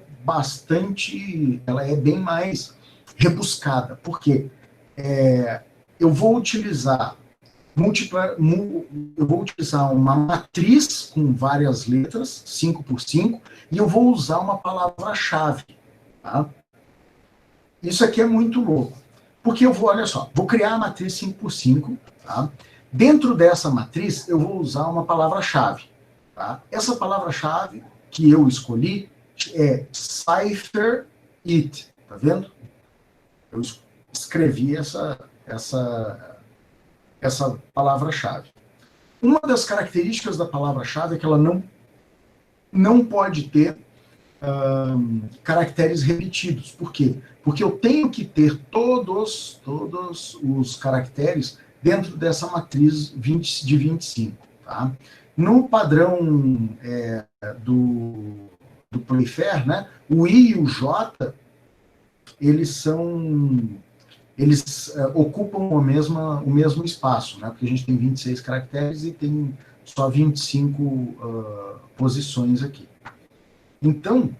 bem mais rebuscada. Por quê? Eu vou utilizar uma matriz com várias letras, 5 por 5, e eu vou usar uma palavra-chave. Tá? Isso aqui é muito louco. Porque eu vou, olha só, vou criar a matriz 5 por 5, tá? Dentro dessa matriz, eu vou usar uma palavra-chave. Tá? Essa palavra-chave que eu escolhi é cipher it. Tá vendo? Eu escrevi essa palavra-chave. Uma das características da palavra-chave é que ela não pode ter caracteres repetidos. Por quê? Porque eu tenho que ter todos os caracteres dentro dessa matriz de 25. Tá? No padrão do Playfair, né, o I e o J, eles ocupam o mesmo espaço, né, porque a gente tem 26 caracteres e tem só 25 posições aqui. Então,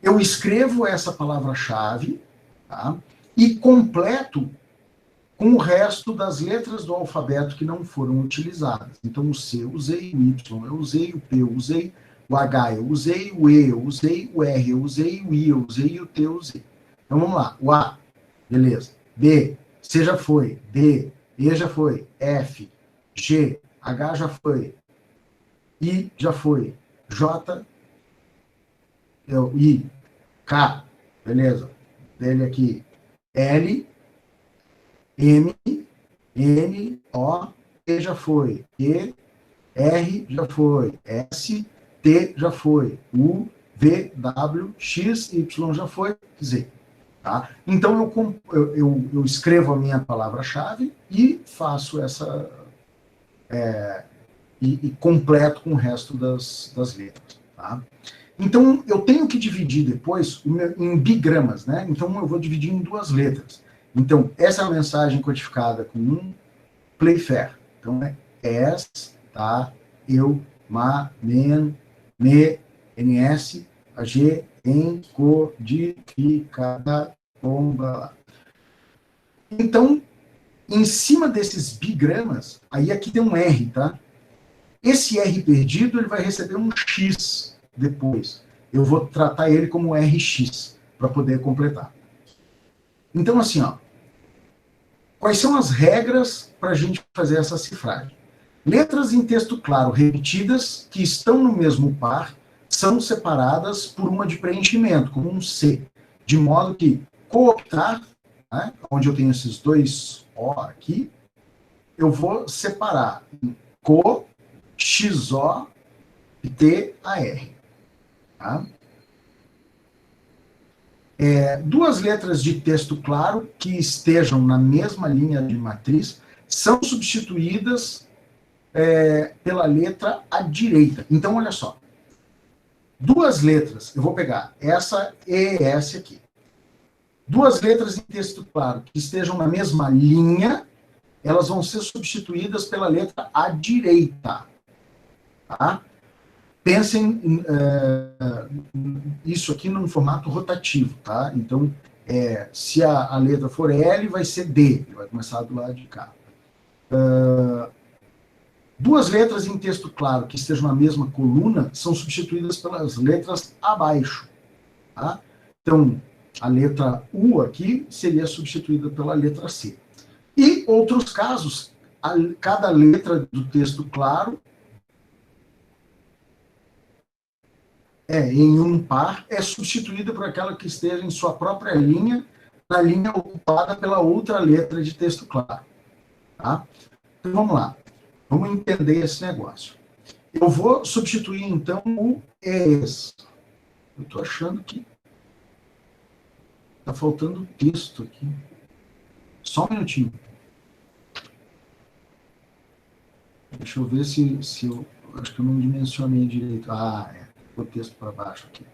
eu escrevo essa palavra-chave, tá, e completo com o resto das letras do alfabeto que não foram utilizadas. Então, o C eu usei, o Y eu usei, o P eu usei, o H eu usei, o E eu usei, o R eu usei, o I eu usei e o T eu usei. Então, vamos lá. O A, beleza. B, C já foi. D, E já foi. F, G, H já foi. I já foi. J, I, K, beleza. Dele aqui. L, M, N, O, E já foi. E, R já foi. S, T já foi. U, V, W, X, Y já foi. Z. Tá? Então, eu escrevo a minha palavra-chave e faço essa... e completo com o resto das letras. Tá? Então, eu tenho que dividir depois em bigramas, né? Então, eu vou dividir em 2 letras. Então, essa é a mensagem codificada com um Playfair. Então, é S, tá, eu, ma, men, me, ns, a g, em, codificada, bomba. Então, em cima desses bigramas, aí aqui tem um R, tá? Esse R perdido, ele vai receber um X depois. Eu vou tratar ele como RX, para poder completar. Então, assim, ó, quais são as regras para a gente fazer essa cifragem? Letras em texto claro repetidas, que estão no mesmo par, são separadas por uma de preenchimento, como um C, de modo que cooptar, né, onde eu tenho esses 2 O aqui, eu vou separar em co, XO e TAR. Tá? 2 letras de texto claro que estejam na mesma linha de matriz são substituídas pela letra à direita. Então, olha só. 2 letras, eu vou pegar essa ES aqui. 2 letras em texto claro que estejam na mesma linha, elas vão ser substituídas pela letra à direita. Tá? Pensem isso aqui num formato rotativo, tá? Então, se a letra for L, vai ser D, vai começar do lado de cá. 2 letras em texto claro que estejam na mesma coluna são substituídas pelas letras abaixo, tá? Então, a letra U aqui seria substituída pela letra C. E outros casos, cada letra do texto claro em um par, é substituída por aquela que esteja em sua própria linha, na linha ocupada pela outra letra de texto claro. Tá? Então, vamos lá. Vamos entender esse negócio. Eu vou substituir, então, o ES. Eu estou achando que está faltando texto aqui. Só um minutinho. Deixa eu ver se eu... Acho que eu não dimensionei direito. O texto para baixo aqui.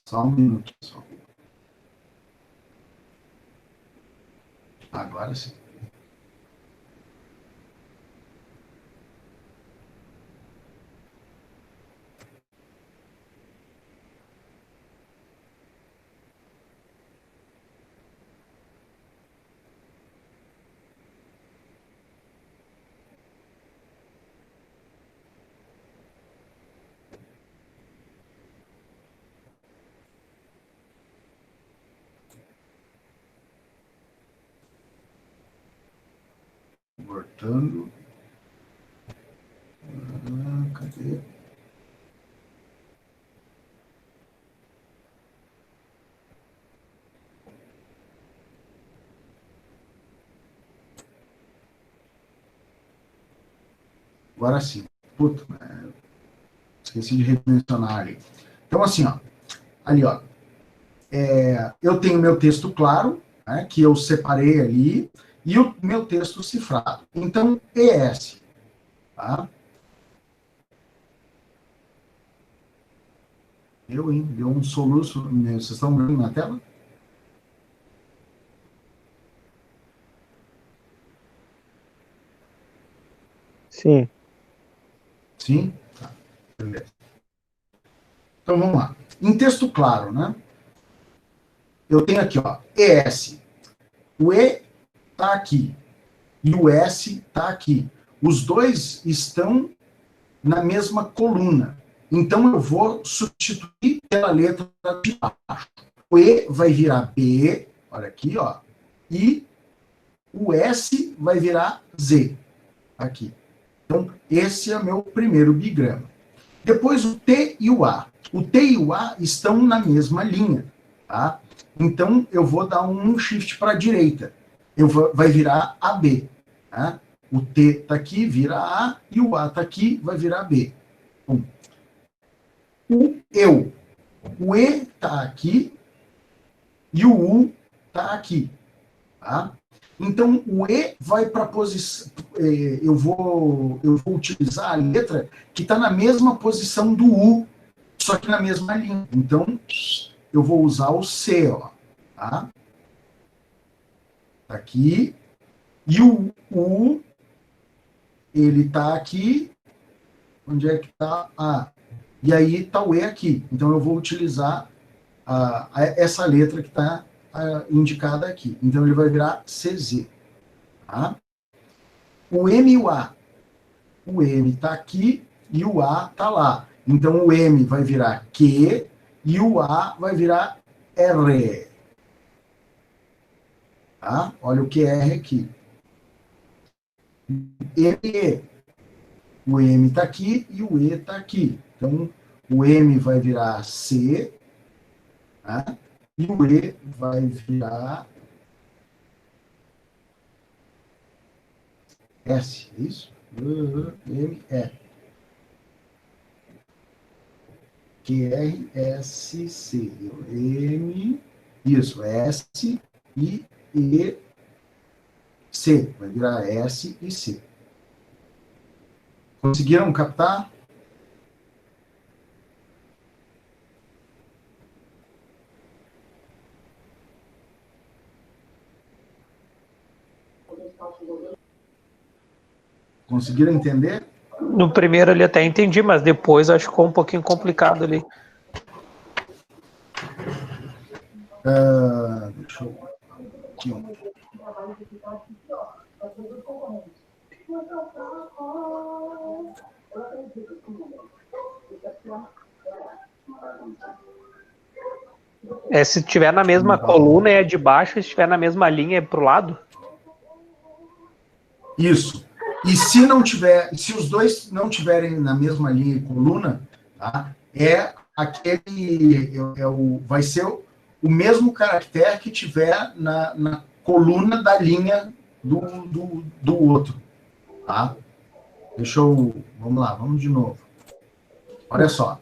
Só um minuto, pessoal. Agora sim. Voltando. Cadê? Agora sim. Puta, esqueci de redimensionar ali. Então, assim, ó. Ali, ó. Eu tenho meu texto claro, né, que eu separei ali, e o meu texto cifrado. Então, ES. Tá? Deu um soluço. Vocês estão vendo na tela? Sim. Sim? Tá. Beleza. Então, vamos lá. Em texto claro, né? Eu tenho aqui, ó, ES. O E está aqui. E o S está aqui. Os dois estão na mesma coluna. Então, eu vou substituir pela letra de baixo. O E vai virar B, olha aqui, ó. E o S vai virar Z, aqui. Então, esse é o meu primeiro bigrama. Depois, o T e o A. O T e o A estão na mesma linha, tá? Então, eu vou dar um shift para a direita. Vai virar AB. Tá? O T está aqui, vira A, e o A está aqui, vai virar B. Bom. O eu. O E está aqui, e o U está aqui. Tá? Então, o E vai para a posição... Eu vou utilizar a letra que está na mesma posição do U, só que na mesma linha. Então, eu vou usar o C, ó. Tá? Aqui. E o U, ele está aqui. Onde é que está? Ah, e aí está o E aqui. Então, eu vou utilizar essa letra que está indicada aqui. Então, ele vai virar CZ. Tá? O M e o A. O M está aqui e o A está lá. Então, o M vai virar Q e o A vai virar R. Tá? Olha o QR aqui. ME. O M está aqui e o E está aqui. Então, o M vai virar C, tá? E o E vai virar S, é isso? M, E. Q, R, S, C. M, isso, S e E, C. Vai virar S e C. Conseguiram captar? Conseguiram entender? No primeiro ali até entendi, mas depois acho que ficou um pouquinho complicado ali. Deixa eu... Aqui, ó. Se tiver na mesma coluna é de baixo, se estiver na mesma linha é pro lado? Isso. E se não tiver, se os dois não tiverem na mesma linha e coluna, tá? Vai ser o mesmo caractere que tiver na coluna da linha do outro, tá? Vamos lá, vamos de novo. Olha só.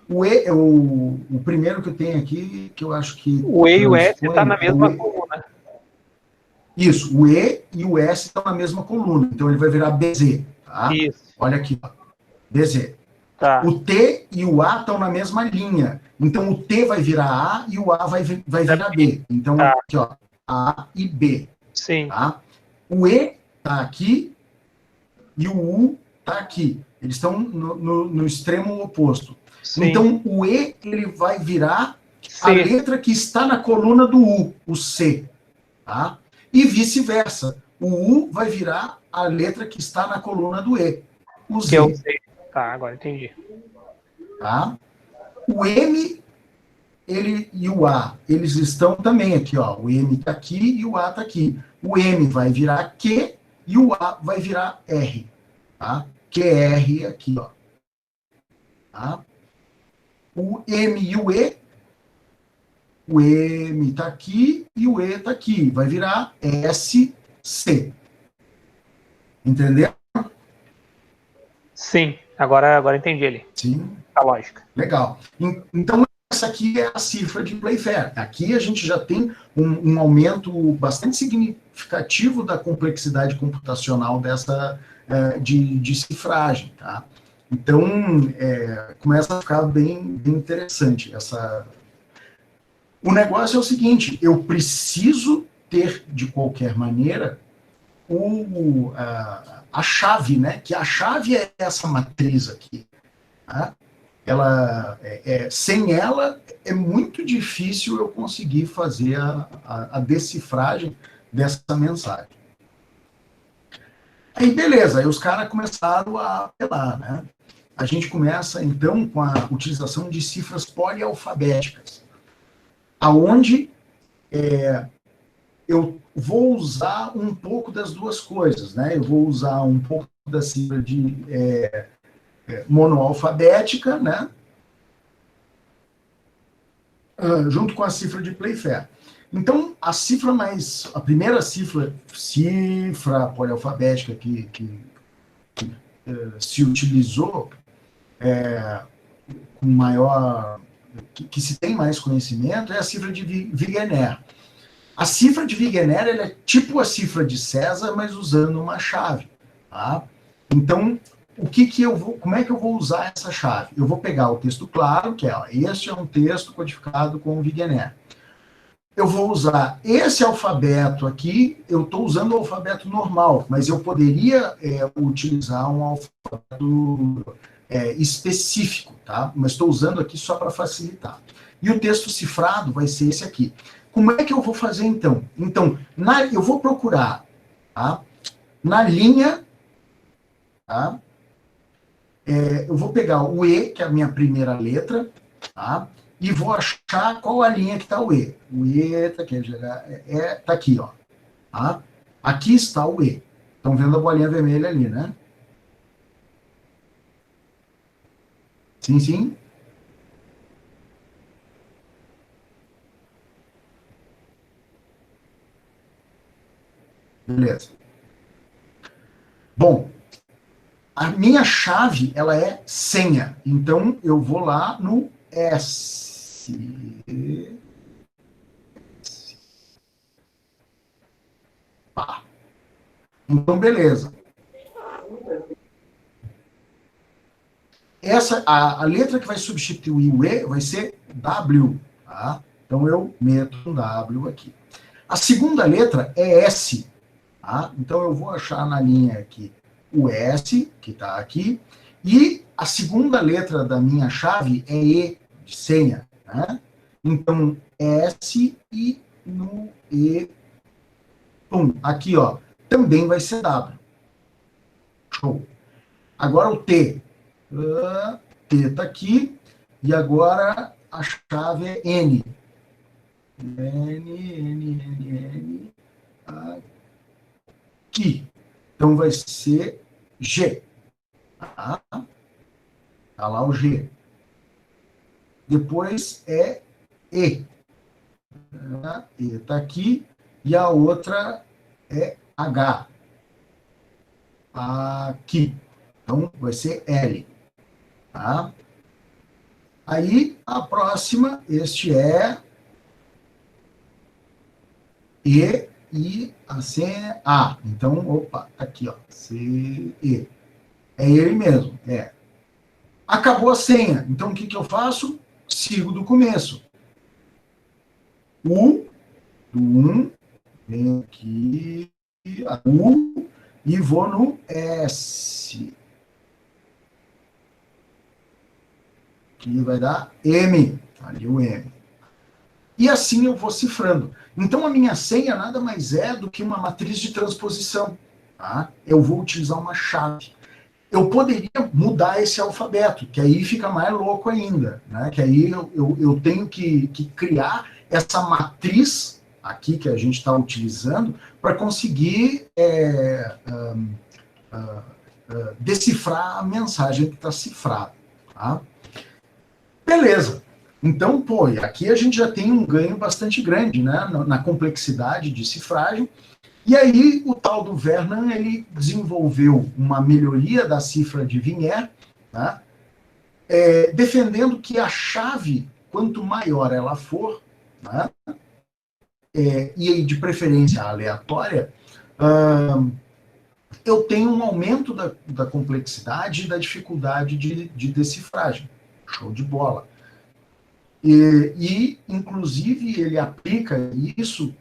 O primeiro que eu tenho aqui, que eu acho que... O E e o S está na mesma coluna. Isso, o E e o S estão na mesma coluna, então ele vai virar BZ, tá? Isso. Olha aqui, ó. BZ. Tá. O T e o A estão na mesma linha, então o T vai virar A e o A vai virar B. Então, tá. Aqui, ó, A e B. Sim. Tá? O E está aqui e o U está aqui. Eles estão no extremo oposto. Sim. Então, o E ele vai virar Sim. a letra que está na coluna do U, o C. Tá? E vice-versa. O U vai virar a letra que está na coluna do E, o Z. Que eu sei. Tá, agora entendi. Tá? O M e o A, eles estão também aqui, ó. O M está aqui e o A está aqui. O M vai virar Q e o A vai virar R. Tá? QR aqui, ó. Tá? O M e o M está aqui e o E está aqui. Vai virar SC. Entendeu? Sim, agora entendi ele. Sim. A lógica. Legal. Então, essa aqui é a cifra de Playfair. Aqui a gente já tem um aumento bastante significativo da complexidade computacional dessa de cifragem. Tá? Então, começa a ficar bem interessante. O negócio é o seguinte, eu preciso ter, de qualquer maneira, a chave, né? Que a chave é essa matriz aqui. Tá? Sem ela, é muito difícil eu conseguir fazer a decifragem dessa mensagem. Aí, beleza, aí os caras começaram a apelar, né? A gente começa, então, com a utilização de cifras polialfabéticas, aonde eu vou usar um pouco das duas coisas, né? Eu vou usar um pouco da cifra de monoalfabética, né? Junto com a cifra de Playfair. Então, a primeira cifra polialfabética que se utilizou com maior que se tem mais conhecimento é a cifra de Wegener. A cifra de Wegener ela é tipo a cifra de César, mas usando uma chave. Tá? Então, como é que eu vou usar essa chave? Eu vou pegar o texto claro, que é, este é um texto codificado com Wegener. Eu vou usar esse alfabeto aqui, eu estou usando o alfabeto normal, mas eu poderia utilizar um alfabeto específico, tá? Mas estou usando aqui só para facilitar. E o texto cifrado vai ser esse aqui. Como é que eu vou fazer, então? Então, eu vou procurar, tá? Na linha, tá? Eu vou pegar o E, que é a minha primeira letra, tá? E vou achar qual a linha que está o E. O E está aqui, tá aqui, ó. Tá? Aqui está o E. Estão vendo a bolinha vermelha ali, né? Sim, sim. Beleza. Bom, a minha chave, ela é senha. Então, eu vou lá no S. Tá. Então, beleza. A letra que vai substituir o E vai ser W. Tá? Então, eu meto um W aqui. A segunda letra é S. Tá? Então, eu vou achar na linha aqui o S, que está aqui, e a segunda letra da minha chave é E, de senha. Né? Então, S e no E, pum, aqui, ó, também vai ser W. Show. Agora o T. T está aqui, e agora a chave é N. N, aqui. Então vai ser G. Tá lá o G. Depois é E. E está aqui. E a outra é H. Aqui. Então vai ser L. Tá? Aí a próxima, este é E e a senha é A. Então, opa, tá aqui, ó. C, E. É ele mesmo, é. Acabou a senha. Então, o que eu faço? Sigo do começo. U, do 1, vem aqui, a U, e vou no S. Que vai dar M. Ali o M. E assim eu vou cifrando. Então, a minha senha nada mais é do que uma matriz de transposição. Tá? Eu vou utilizar uma chave. Eu poderia mudar esse alfabeto, que aí fica mais louco ainda. Né? Que aí eu tenho que criar essa matriz aqui que a gente está utilizando para conseguir decifrar a mensagem que está cifrada. Tá? Beleza. Então, aqui a gente já tem um ganho bastante grande, né, na complexidade de cifragem. E aí, o tal do Vernam, ele desenvolveu uma melhoria da cifra de Wiener, tá, defendendo que a chave, quanto maior ela for, né, e de preferência aleatória, eu tenho um aumento da complexidade e da dificuldade de decifragem. Show de bola. E inclusive, ele aplica isso,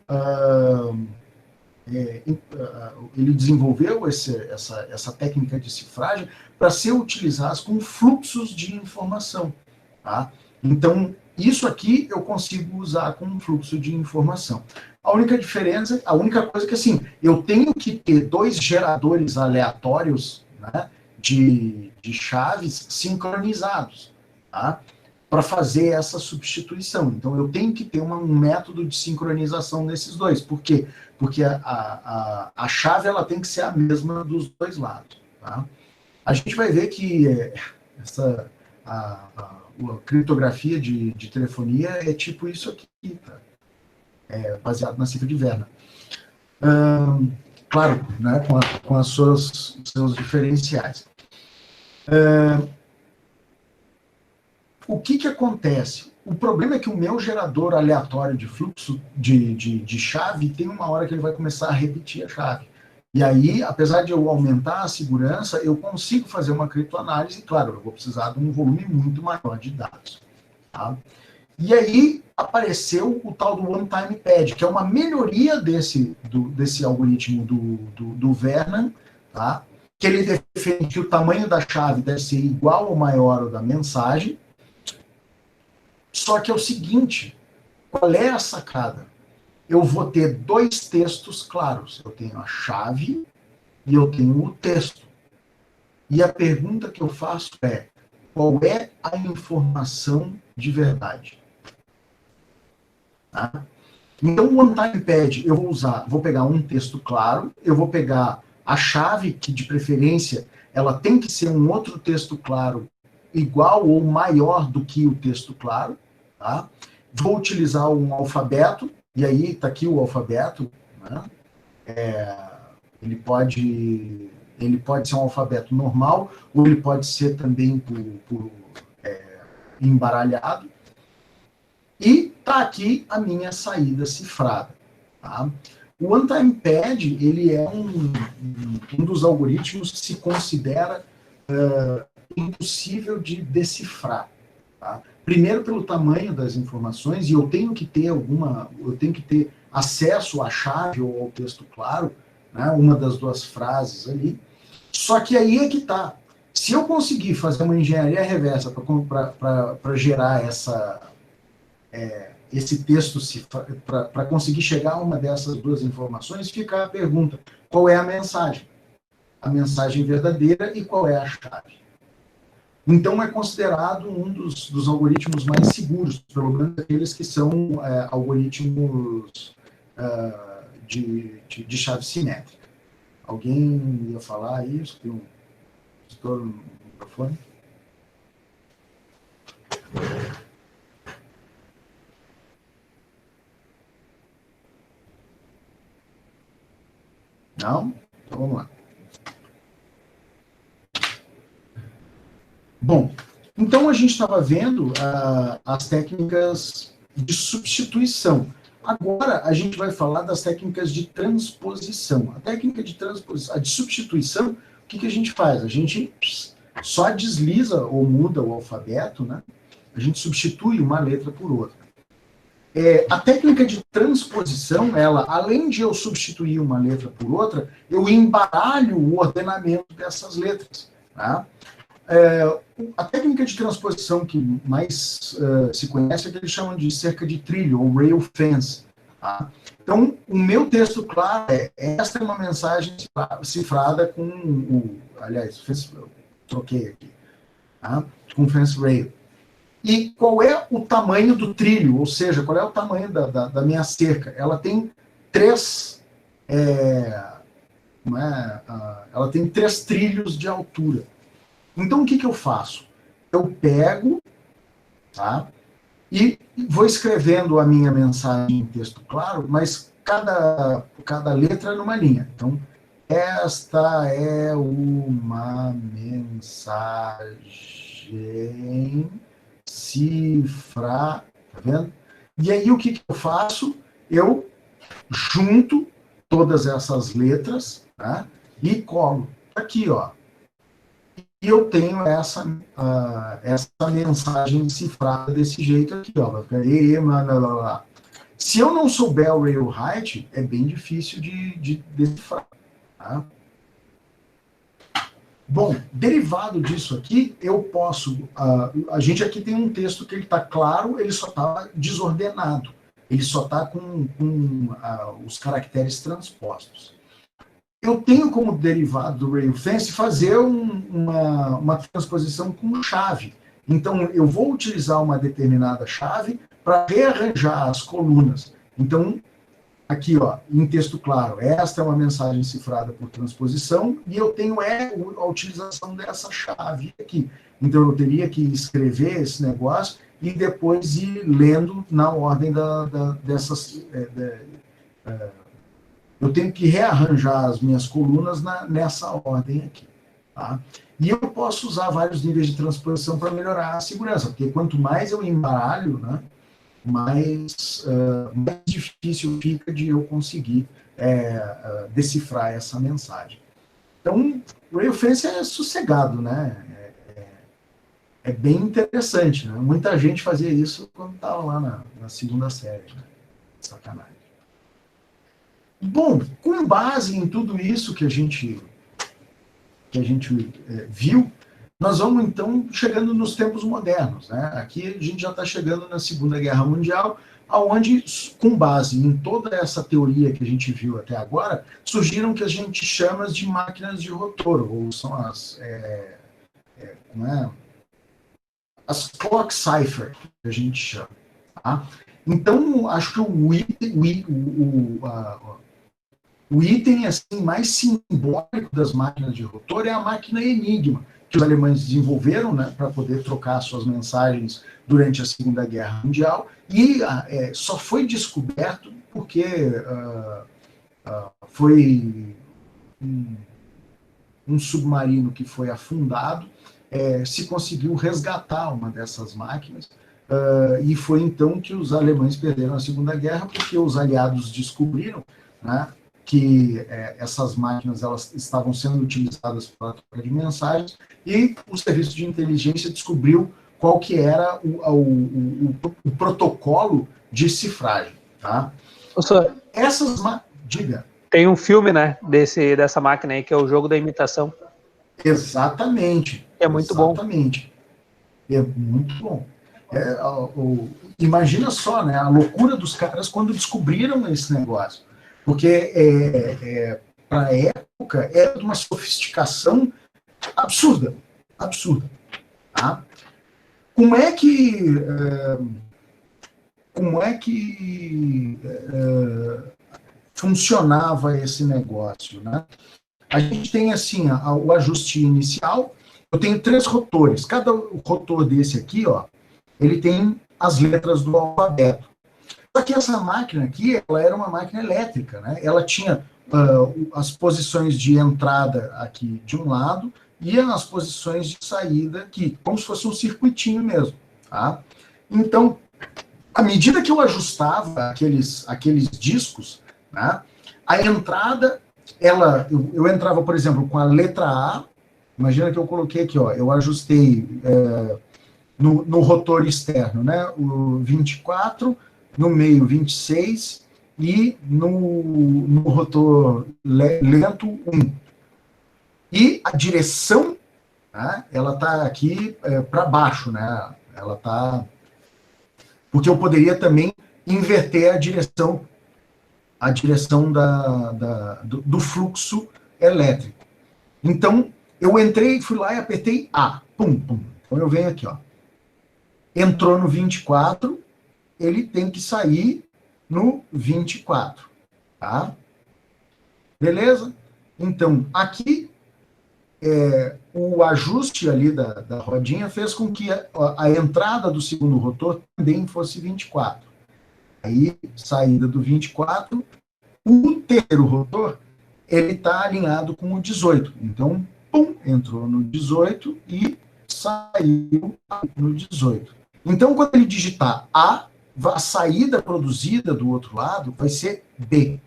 ele desenvolveu essa técnica de cifragem para ser utilizada com fluxos de informação. Tá? Então, isso aqui eu consigo usar com um fluxo de informação. A única diferença, a única coisa que, assim, eu tenho que ter 2 geradores aleatórios, né, de chaves sincronizados, tá? Para fazer essa substituição. Então, eu tenho que ter um método de sincronização desses dois. Por quê? Porque a chave ela tem que ser a mesma dos dois lados. Tá? A gente vai ver que a criptografia de telefonia é tipo isso aqui, tá? Baseado na cifra de Vernam. Claro, né, com os seus diferenciais. o que acontece? O problema é que o meu gerador aleatório de fluxo de chave tem uma hora que ele vai começar a repetir a chave. E aí, apesar de eu aumentar a segurança, eu consigo fazer uma criptoanálise. Claro, eu vou precisar de um volume muito maior de dados. Tá? E aí apareceu o tal do One Time Pad, que é uma melhoria desse algoritmo do Vernon, tá? Que ele defende que o tamanho da chave deve ser igual ou maior ao da mensagem. Só que é o seguinte, qual é a sacada? Eu vou ter dois textos claros. Eu tenho a chave e eu tenho o texto. E a pergunta que eu faço é, qual é a informação de verdade? Tá? Então, o OneTime Pad, eu vou pegar um texto claro, eu vou pegar a chave, que de preferência, ela tem que ser um outro texto claro igual ou maior do que o texto claro, tá? Vou utilizar um alfabeto, e aí está aqui o alfabeto, né? Ele pode ser um alfabeto normal, ou ele pode ser também por embaralhado. E está aqui a minha saída cifrada. Tá? O OneTime Pad, ele é um dos algoritmos que se considera impossível de decifrar. Tá? Primeiro pelo tamanho das informações, e eu tenho que ter acesso à chave ou ao texto claro, né, uma das duas frases ali. Só que aí é que está. Se eu conseguir fazer uma engenharia reversa para gerar esse texto, para conseguir chegar a uma dessas duas informações, fica a pergunta, qual é a mensagem? A mensagem verdadeira e qual é a chave? Então, é considerado um dos algoritmos mais seguros, pelo menos aqueles que são algoritmos de chave simétrica. Alguém ia falar isso? Tem um estouro no microfone? Não? Então vamos lá. Bom, então a gente estava vendo as técnicas de substituição. Agora a gente vai falar das técnicas de transposição. A técnica de transposição, a de substituição, o que a gente faz? A gente só desliza ou muda o alfabeto, né? A gente substitui uma letra por outra. A técnica de transposição, ela, além de eu substituir uma letra por outra, eu embaralho o ordenamento dessas letras. Tá? A técnica de transposição que mais se conhece é que eles chamam de cerca de trilho, ou rail fence. Tá? Então, o meu texto claro esta é uma mensagem cifrada com aliás, troquei aqui, tá? Com fence rail. E qual é o tamanho do trilho, ou seja, qual é o tamanho da minha cerca? Ela tem três trilhos de altura. Então, o que eu faço? Eu pego, tá? E vou escrevendo a minha mensagem em texto claro, mas cada letra numa linha. Então, esta é uma mensagem cifrar, tá vendo? E aí o que eu faço? Eu junto todas essas letras, tá? E colo aqui, ó. E eu tenho essa mensagem cifrada desse jeito aqui, ó. Vai ficar lá. Se eu não souber o rail height, é bem difícil de decifrar, tá? Bom, derivado disso aqui, eu posso... a gente aqui tem um texto que ele está claro, ele só está desordenado. Ele só está com os caracteres transpostos. Eu tenho como derivado do rail fence fazer uma transposição com chave. Então, eu vou utilizar uma determinada chave para rearranjar as colunas. Então, aqui, ó, em texto claro, esta é uma mensagem cifrada por transposição, e eu tenho a utilização dessa chave aqui. Então, eu teria que escrever esse negócio e depois ir lendo na ordem dessas... eu tenho que rearranjar as minhas colunas nessa ordem aqui. Tá? E eu posso usar vários níveis de transposição para melhorar a segurança, porque quanto mais eu embaralho, né, mais difícil fica de eu conseguir decifrar essa mensagem. Então, o Ray of Fence é sossegado, né? É bem interessante, né? Muita gente fazia isso quando estava lá na segunda série, né? Sacanagem. Bom, com base em tudo isso que a gente viu, nós vamos então chegando nos tempos modernos, né? Aqui a gente já está chegando na Segunda Guerra Mundial, aonde, com base em toda essa teoria que a gente viu até agora, surgiram o que a gente chama de máquinas de rotor, ou são as clock cipher, que a gente chama. Tá? Então, acho que o item assim, mais simbólico das máquinas de rotor é a máquina Enigma, que os alemães desenvolveram, né, para poder trocar suas mensagens durante a Segunda Guerra Mundial, e só foi descoberto porque foi um submarino que foi afundado, se conseguiu resgatar uma dessas máquinas, e foi então que os alemães perderam a Segunda Guerra, porque os aliados descobriram, né, que essas máquinas elas estavam sendo utilizadas para a troca de mensagens, e o serviço de inteligência descobriu qual que era o protocolo de cifragem. Tá? Diga. Tem um filme, né, dessa máquina aí, que é o Jogo da Imitação. Exatamente. É muito bom. Exatamente. É muito bom. Imagina só, né, a loucura dos caras quando descobriram esse negócio. Porque, para a época, era de uma sofisticação absurda. Absurda. Tá? Como é que funcionava esse negócio, né? A gente tem, assim, o ajuste inicial. Eu tenho 3 rotores. Cada rotor desse aqui, ó, ele tem as letras do alfabeto. Só que essa máquina aqui, ela era uma máquina elétrica, né? Ela tinha as posições de entrada aqui de um lado e as posições de saída aqui, como se fosse um circuitinho mesmo, tá? Então, à medida que eu ajustava aqueles discos, né, a entrada, eu entrava, por exemplo, com a letra A, imagina que eu coloquei aqui, ó, eu ajustei no rotor externo, né, o 24, no meio 26 e no rotor lento 1. E a direção, né, ela está aqui para baixo, né? Ela está... Porque eu poderia também inverter a direção do fluxo elétrico. Então, eu fui lá e apertei A. Pum, pum. Então eu venho aqui, ó. Entrou no 24, ele tem que sair no 24, tá? Beleza? Então, aqui, o ajuste ali da rodinha fez com que a entrada do segundo rotor também fosse 24. Aí, saída do 24, o terceiro rotor, ele está alinhado com o 18. Então, pum, entrou no 18 e saiu no 18. Então, quando ele digitar A saída produzida do outro lado vai ser B.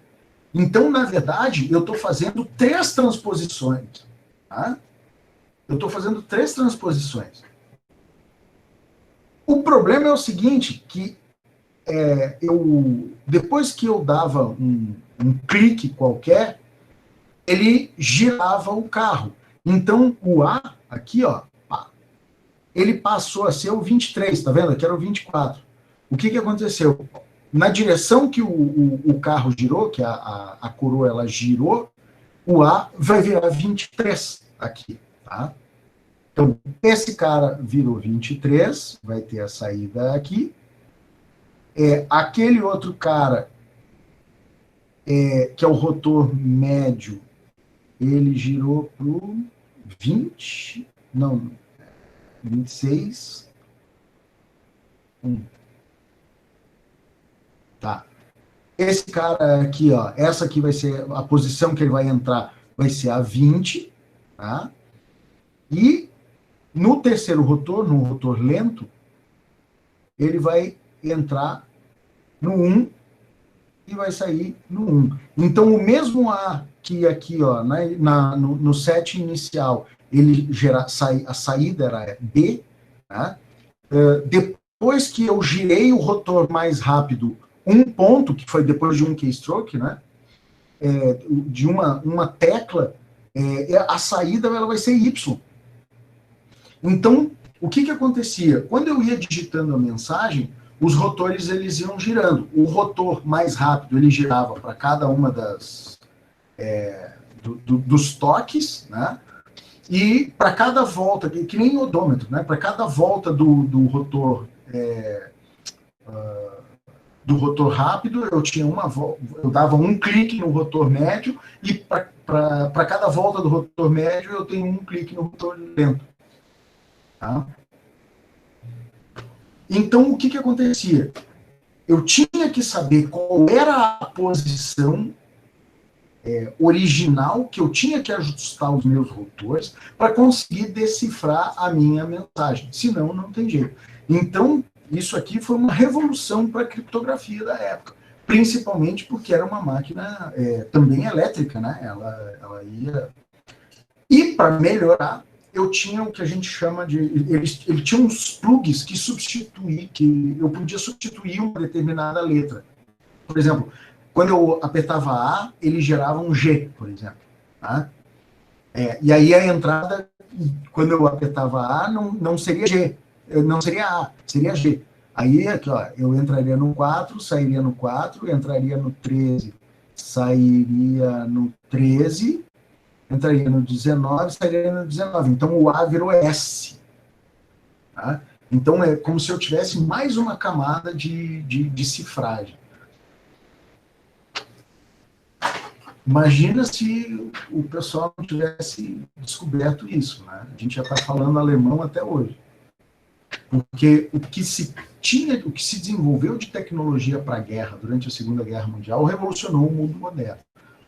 Então, na verdade, eu estou fazendo 3 transposições. Tá? Eu estou fazendo 3 transposições. O problema é o seguinte, que depois que eu dava um clique qualquer, ele girava o carro. Então, o A, aqui, ó, ele passou a ser o 23, tá vendo? Aqui era o 24. O que aconteceu? Na direção que o carro girou, que a coroa ela girou, o A vai virar 23 aqui, tá? Então, esse cara virou 23, vai ter a saída aqui. Aquele outro cara, que é o rotor médio, ele girou para o 20, não, 26, 1. Tá. Esse cara aqui, ó, essa aqui vai ser a posição que ele vai entrar, vai ser a 20, tá? E no terceiro rotor, no rotor lento, ele vai entrar no 1 e vai sair no 1. Então, o mesmo A que aqui, ó, no set inicial, a saída era B, né? Depois que eu girei o rotor mais rápido, um ponto, que foi depois de um keystroke, né? De uma tecla, a saída ela vai ser Y. Então, o que acontecia? Quando eu ia digitando a mensagem, os rotores eles iam girando. O rotor mais rápido ele girava para cada uma dos toques, né? E para cada volta, que nem odômetro, né? Para cada volta do rotor rápido, eu dava um clique no rotor médio e para cada volta do rotor médio eu tenho um clique no rotor lento. Tá? Então, o que acontecia? Eu tinha que saber qual era a posição original que eu tinha que ajustar os meus rotores para conseguir decifrar a minha mensagem. Senão, não tem jeito. Então, isso aqui foi uma revolução para a criptografia da época. Principalmente porque era uma máquina também elétrica, né? Ela ia... E, para melhorar, eu tinha o que a gente chama de... Ele tinha uns plugs que eu podia substituir uma determinada letra. Por exemplo, quando eu apertava A, ele gerava um G, por exemplo. Tá? E aí a entrada, quando eu apertava A, não seria G, não seria A, seria G. Aí aqui, ó, eu entraria no 4, sairia no 4, entraria no 13, sairia no 13, entraria no 19, sairia no 19. Então, o A virou S. Tá? Então, é como se eu tivesse mais uma camada de cifragem. Imagina se o pessoal não tivesse descoberto isso. Né? A gente já está falando alemão até hoje. Porque o que se desenvolveu de tecnologia para a guerra durante a Segunda Guerra Mundial revolucionou o mundo moderno.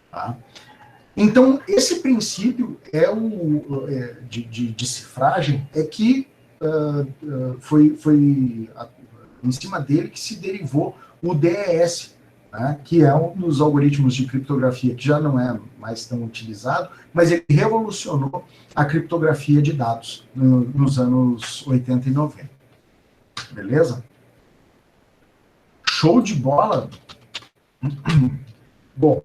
Tá? Então, esse princípio de cifragem é que foi em cima dele que se derivou o DES, né, que é um dos algoritmos de criptografia que já não é mais tão utilizado, mas ele revolucionou a criptografia de dados nos anos 80 e 90. Beleza? Show de bola? Bom,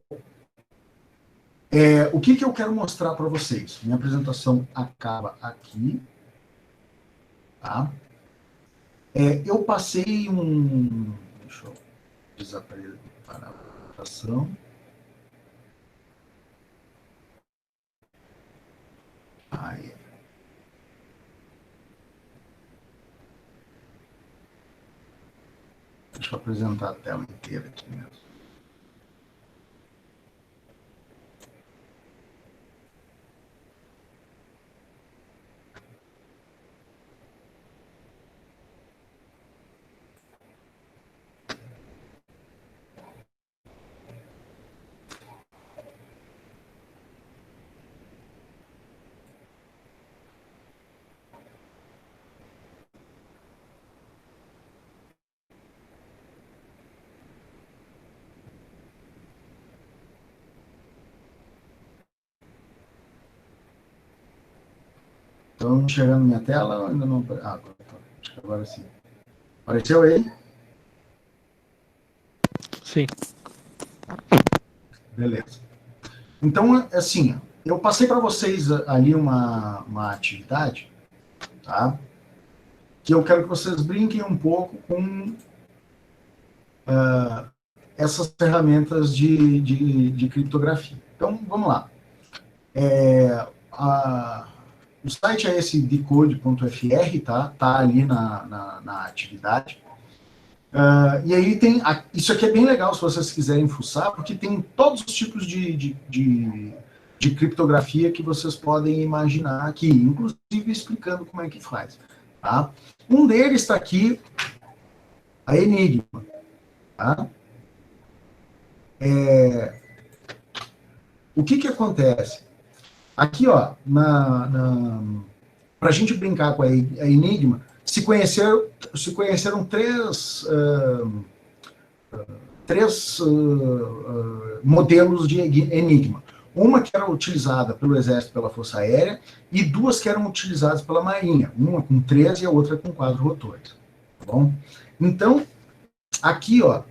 o que eu quero mostrar para vocês? Minha apresentação acaba aqui. Tá? Eu passei deixa eu desaparecer para a apresentação. Aí. Deixa eu apresentar a tela inteira aqui mesmo. Estão enxergando minha tela ou ainda não? Acho que agora sim. Apareceu aí? Sim. Beleza. Então, assim, eu passei para vocês ali uma atividade, tá? Que eu quero que vocês brinquem um pouco com essas ferramentas de criptografia. Então, vamos lá. O site é esse decode.fr, tá? Tá ali na atividade. E aí tem... Isso aqui é bem legal se vocês quiserem fuçar, porque tem todos os tipos de criptografia que vocês podem imaginar aqui, inclusive explicando como é que faz. Tá? Um deles está aqui, a Enigma. Tá? O que acontece? Aqui, ó, para a gente brincar com a Enigma, se conheceram três modelos de Enigma. Uma que era utilizada pelo Exército e pela Força Aérea, e duas que eram utilizadas pela Marinha, uma com 3 e a outra com 4 rotores. Tá bom? Então, aqui, ó,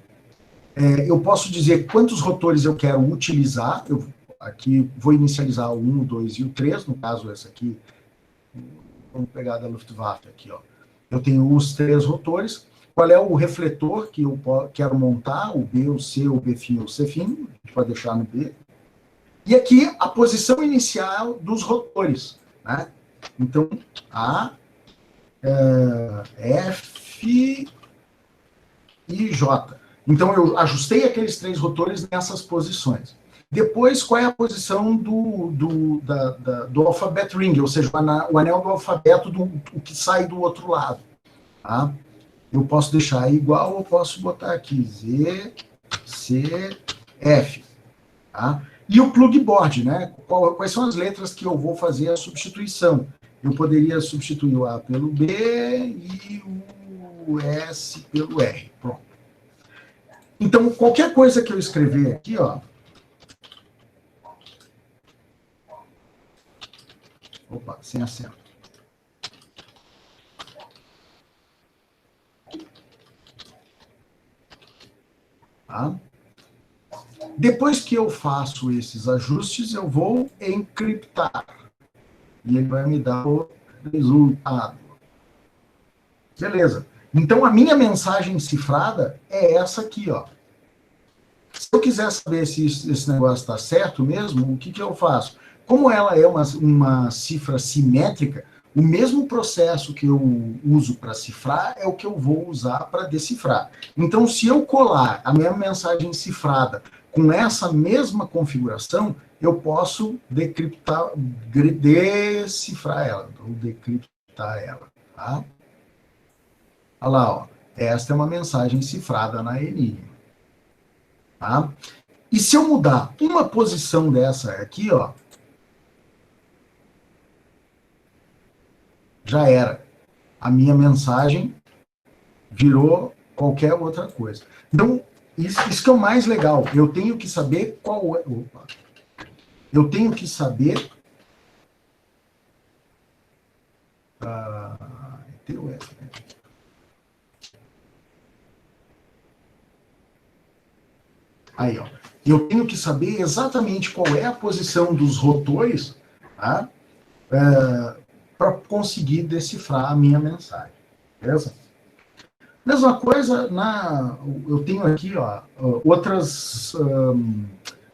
eu posso dizer quantos rotores eu quero utilizar. Eu aqui vou inicializar o 1, o 2 e o 3, no caso essa aqui, vamos pegar da Luftwaffe aqui, ó. Eu tenho os 3 rotores. Qual é o refletor que eu quero montar, o B, o C, o B-fim ou o C-fim, a gente pode deixar no B. E aqui a posição inicial dos rotores, né? Então, A, F e J. Então, eu ajustei aqueles 3 rotores nessas posições. Depois, qual é a posição do alphabet ring, ou seja, o anel do alfabeto, o que sai do outro lado. Tá? Eu posso deixar igual, ou posso botar aqui Z, C, F. Tá? E o plug board, né? Quais são as letras que eu vou fazer a substituição? Eu poderia substituir o A pelo B e o S pelo R. Pronto. Então, qualquer coisa que eu escrever aqui, ó. Opa, sem acento. Tá? Depois que eu faço esses ajustes, eu vou encriptar. E ele vai me dar o resultado. Beleza. Então, a minha mensagem cifrada é essa aqui, ó. Se eu quiser saber se esse negócio está certo mesmo, o que eu faço? Como ela é uma cifra simétrica, o mesmo processo que eu uso para cifrar é o que eu vou usar para decifrar. Então, se eu colar a minha mensagem cifrada com essa mesma configuração, eu posso decifrar ela, ou decriptar ela. Tá? Olha lá, ó. Esta é uma mensagem cifrada na Enigma. Tá? E se eu mudar uma posição dessa aqui, ó, já era. A minha mensagem virou qualquer outra coisa. Então, isso que é o mais legal. Eu tenho que saber qual é... Opa. Eu tenho que saber... Aí, ó. Eu tenho que saber exatamente qual é a posição dos rotores, tá? Para conseguir decifrar a minha mensagem. Beleza? Mesma coisa, eu tenho aqui, ó,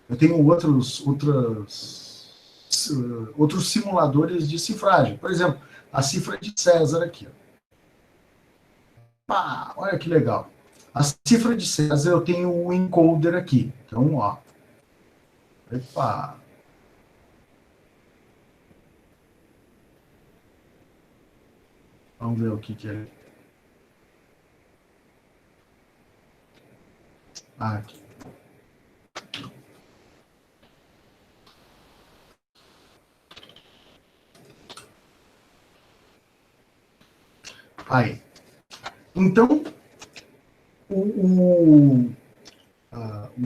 eu tenho outros simuladores de cifragem. Por exemplo, a cifra de César aqui. Ó. Pá, olha que legal. A cifra de César eu tenho o encoder aqui. Então, ó. Epa. Vamos ver o que é. Aqui. Aí. Então, o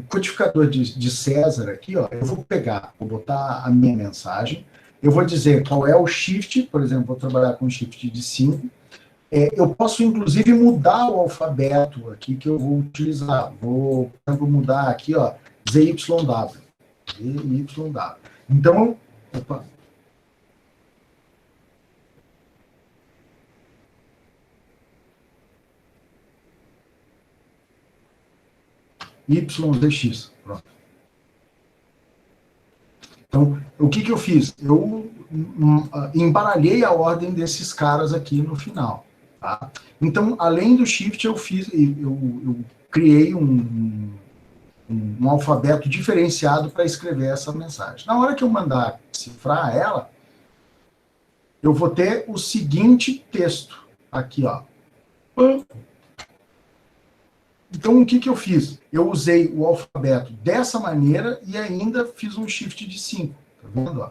codificador de César aqui, ó, eu vou botar a minha mensagem, eu vou dizer qual é o shift, por exemplo, vou trabalhar com shift de 5, eu posso, inclusive, mudar o alfabeto aqui que eu vou utilizar. Vou, por exemplo, mudar aqui, ó, ZYW. ZYW. Então, opa. YZX. Pronto. Então, o que eu fiz? Eu embaralhei a ordem desses caras aqui no final. Tá? Então, além do shift, eu criei um alfabeto diferenciado para escrever essa mensagem. Na hora que eu mandar cifrar ela, eu vou ter o seguinte texto aqui, ó. Então, o que eu fiz? Eu usei o alfabeto dessa maneira e ainda fiz um shift de 5. Tá vendo? Ó?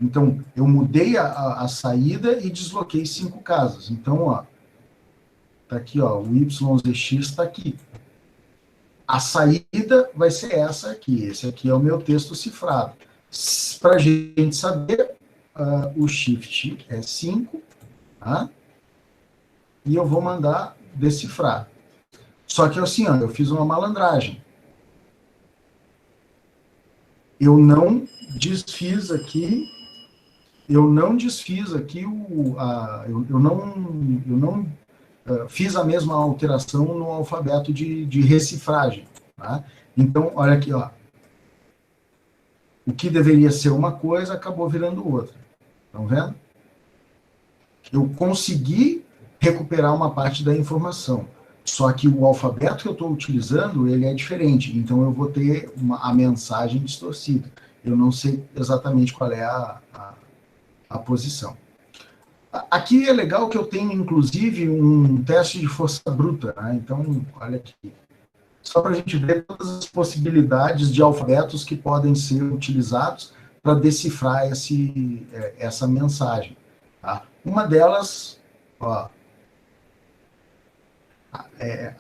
Então, eu mudei a saída e desloquei 5 casas. Então, ó, tá aqui, ó, o YZX está aqui. A saída vai ser essa aqui. Esse aqui é o meu texto cifrado. Para a gente saber, o shift é 5, tá? E eu vou mandar decifrar. Só que assim, ó, eu fiz uma malandragem. Eu não desfiz aqui eu não fiz a mesma alteração no alfabeto de recifragem. Tá? Então, olha aqui, ó. O que deveria ser uma coisa acabou virando outra. Estão vendo? Eu consegui recuperar uma parte da informação. Só que o alfabeto que eu estou utilizando, ele é diferente. Então, eu vou ter a mensagem distorcida. Eu não sei exatamente qual é a posição. Aqui é legal que eu tenho, inclusive, um teste de força bruta. Né? Então, olha aqui. Só para a gente ver todas as possibilidades de alfabetos que podem ser utilizados para decifrar essa mensagem. Tá? Uma delas, ó,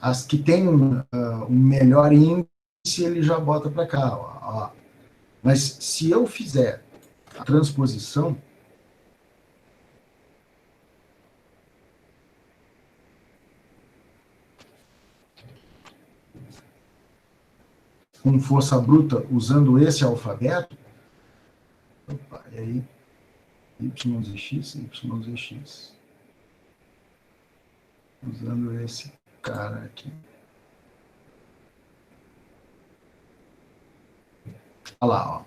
as que tem um melhor índice, ele já bota para cá. Ó. Mas se eu fizer a transposição, com força bruta, usando esse alfabeto, opa, e aí, YZX, usando esse cara aqui. Olha lá, ó.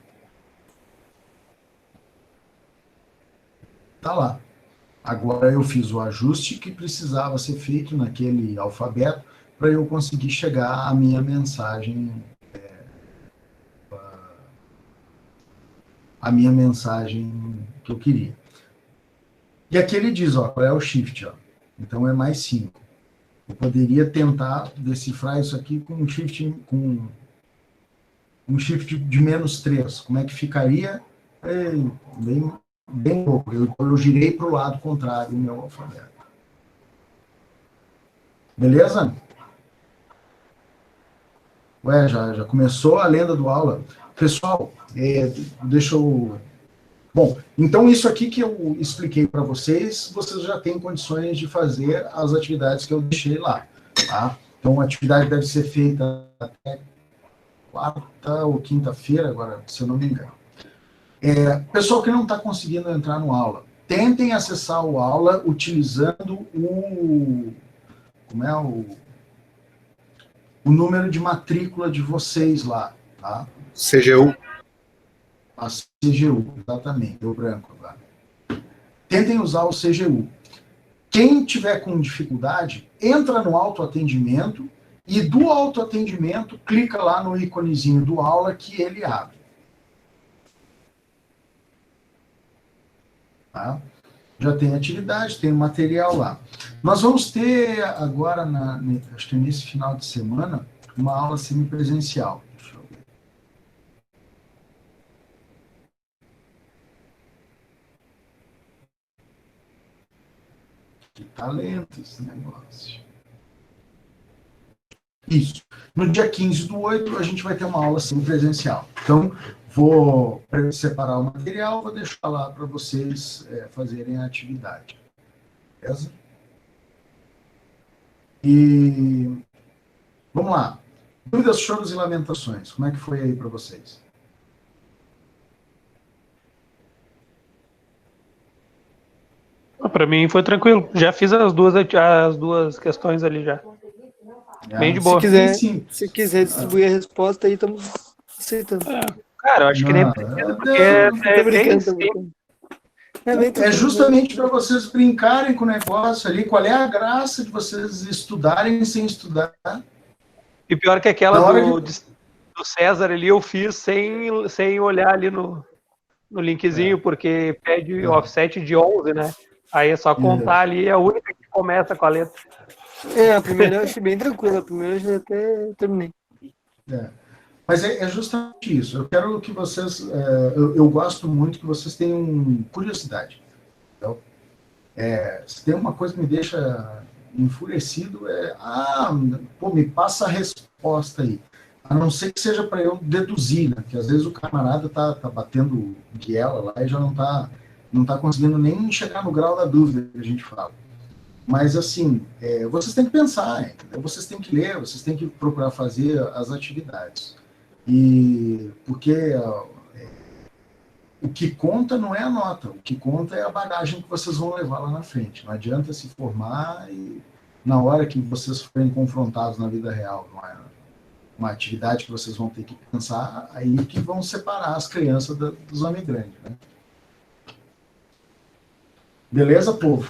Tá lá. Agora eu fiz o ajuste que precisava ser feito naquele alfabeto para eu conseguir chegar à minha mensagem, que eu queria. E aqui ele diz, ó, qual é o shift, ó. Então é mais 5. Eu poderia tentar decifrar isso aqui com um shift de menos 3. Como é que ficaria? Bem pouco. Eu girei para o lado contrário do meu alfabeto. Beleza? Ué, já começou a lenda do aula. Pessoal, deixa eu... Bom, então isso aqui que eu expliquei para vocês já têm condições de fazer as atividades que eu deixei lá. Tá? Então, a atividade deve ser feita até quarta ou quinta-feira, agora, se eu não me engano. Pessoal que não está conseguindo entrar no aula, tentem acessar o aula utilizando o número de matrícula de vocês lá, tá? CGU. A CGU, exatamente, deu branco agora. Tentem usar o CGU. Quem tiver com dificuldade, entra no autoatendimento e do autoatendimento clica lá no íconezinho do aula que ele abre. Tá? Já tem atividade, tem material lá. Nós vamos ter agora, acho que nesse final de semana, uma aula semipresencial. Deixa eu ver. Que talento esse negócio. Isso. No dia 15/8, a gente vai ter uma aula semipresencial. Então, vou separar o material, vou deixar lá para vocês fazerem a atividade. Beleza? E vamos lá. Dúvidas, choros e lamentações. Como é que foi aí para vocês? Para mim foi tranquilo. Já fiz as duas questões ali já. Bem de boa. Se quiser distribuir a resposta, aí estamos aceitando. Cara, eu acho que nem precisa, porque bem simples. É justamente para vocês brincarem com o negócio ali. Qual é a graça de vocês estudarem sem estudar? E pior que aquela do César ali, eu fiz sem olhar ali no linkzinho, porque pede offset de 11, né? Aí é só contar ali, é a única que começa com a letra. A primeira eu achei bem tranquila, a primeira eu já até terminei. Mas é justamente isso. Eu quero que vocês... eu gosto muito que vocês tenham curiosidade. Então, se tem uma coisa que me deixa enfurecido, me passa a resposta aí. A não ser que seja para eu deduzir, né? Que às vezes o camarada tá batendo guiela lá e já não tá conseguindo nem chegar no grau da dúvida que a gente fala. Mas, assim, vocês têm que pensar, entendeu? Vocês têm que ler, vocês têm que procurar fazer as atividades. Porque o que conta não é a nota, o que conta é a bagagem que vocês vão levar lá na frente. Não adianta se formar e, na hora que vocês forem confrontados na vida real, não é uma atividade que vocês vão ter que pensar, aí que vão separar as crianças dos homens grandes. Né? Beleza, povo?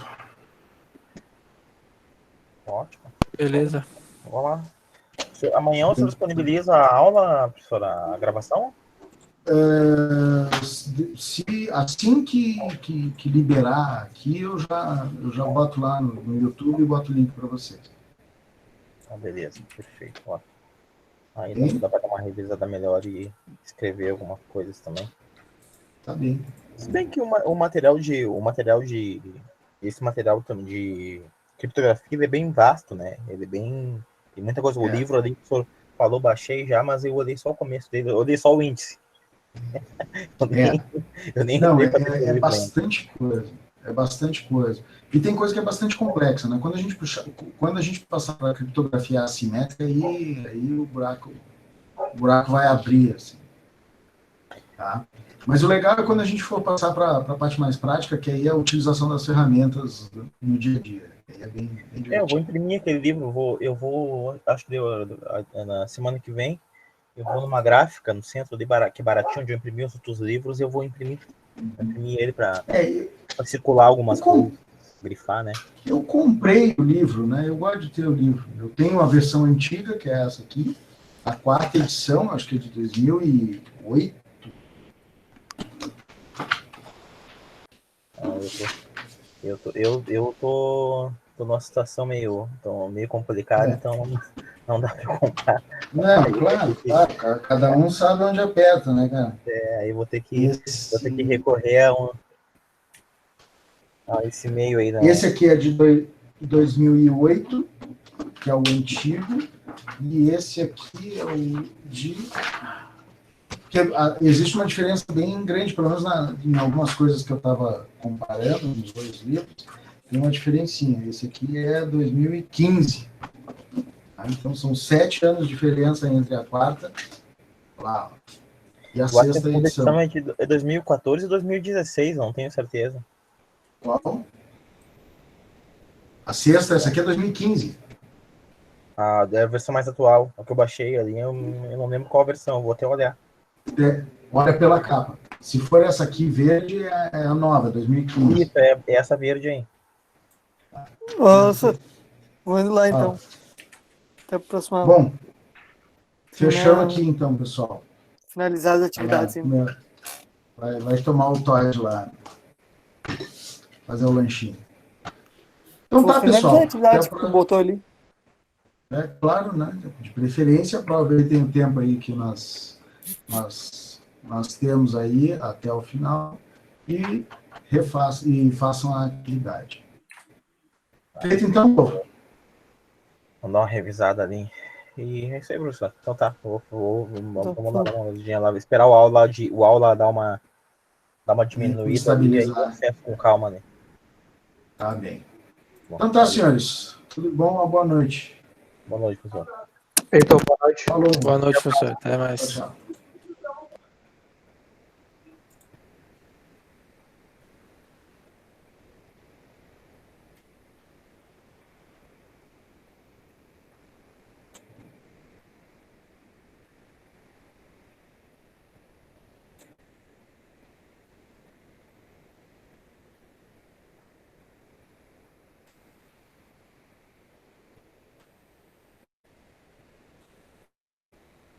Ótimo. Beleza. Vamos lá. Amanhã você disponibiliza a aula, professora, a gravação? Assim que liberar aqui, eu já boto lá no YouTube e boto o link para vocês. Beleza, perfeito. Ó. Aí dá para dar uma revisada melhor e escrever algumas coisas também. Tá bem. Se bem que esse material também de criptografia, ele é bem vasto, né? Ele é bem... Tem muita coisa. O livro ali que o senhor falou, baixei já, mas eu olhei só o começo dele, eu olhei só o índice. Eu nem Não, é bastante coisa. É bastante coisa. E tem coisa que é bastante complexa, né? Quando a gente passar para a criptografia assimétrica, aí o buraco vai abrir, assim. Tá? Mas o legal é quando a gente for passar para a parte mais prática, que aí é a utilização das ferramentas no dia a dia. Aí é bem divertido. Eu vou imprimir aquele livro, acho que na semana que vem, eu vou numa gráfica no centro de que é baratinho, onde eu imprimi os outros livros, e eu vou imprimir ele para circular algumas coisas, grifar, né? Eu comprei o livro, né? Eu gosto de ter o livro. Eu tenho a versão antiga, que é essa aqui, a 4ª edição, acho que é de 2008. Eu tô numa situação meio complicada, então não dá para comprar. Não, claro, cada um sabe onde aperta, né, cara? Aí eu vou ter que recorrer a esse meio aí. Né? Esse aqui é de 2008, que é o antigo, e esse aqui é o de... Existe uma diferença bem grande, pelo menos em algumas coisas que eu estava comparando nos dois livros, tem uma diferencinha. Esse aqui é 2015. Tá? Então, são 7 anos de diferença entre a 4ª e a 6ª edição. É 2014 e 2016, não tenho certeza. Qual? A 6ª, essa aqui é 2015. É a versão mais atual. A que eu baixei ali, eu não lembro qual a versão, eu vou até olhar. Olha pela capa. Se for essa aqui verde, é a nova, 2015. Isso, é essa verde aí. Nossa, vou indo lá então. Até a próxima. Bom, fechando aqui então, pessoal. Finalizar as atividades. Vai tomar o Todd lá. Fazer o lanchinho. Então tá, pessoal. A atividade que botou ali. Claro, né? De preferência, aproveitem o tempo aí que nós temos aí até o final e façam a atividade. Feito então, povo. Vamos dar uma revisada ali. E é isso aí, professor. Então tá, vamos dar uma olhadinha lá, esperar o aula dar uma diminuída e aí acesso com calma, né? Tá bem. Então tá, senhores. Tudo bom? Uma boa noite. Boa noite, professor. Então, boa noite. Falou. Boa noite, professor. Até mais. Tchau, tchau.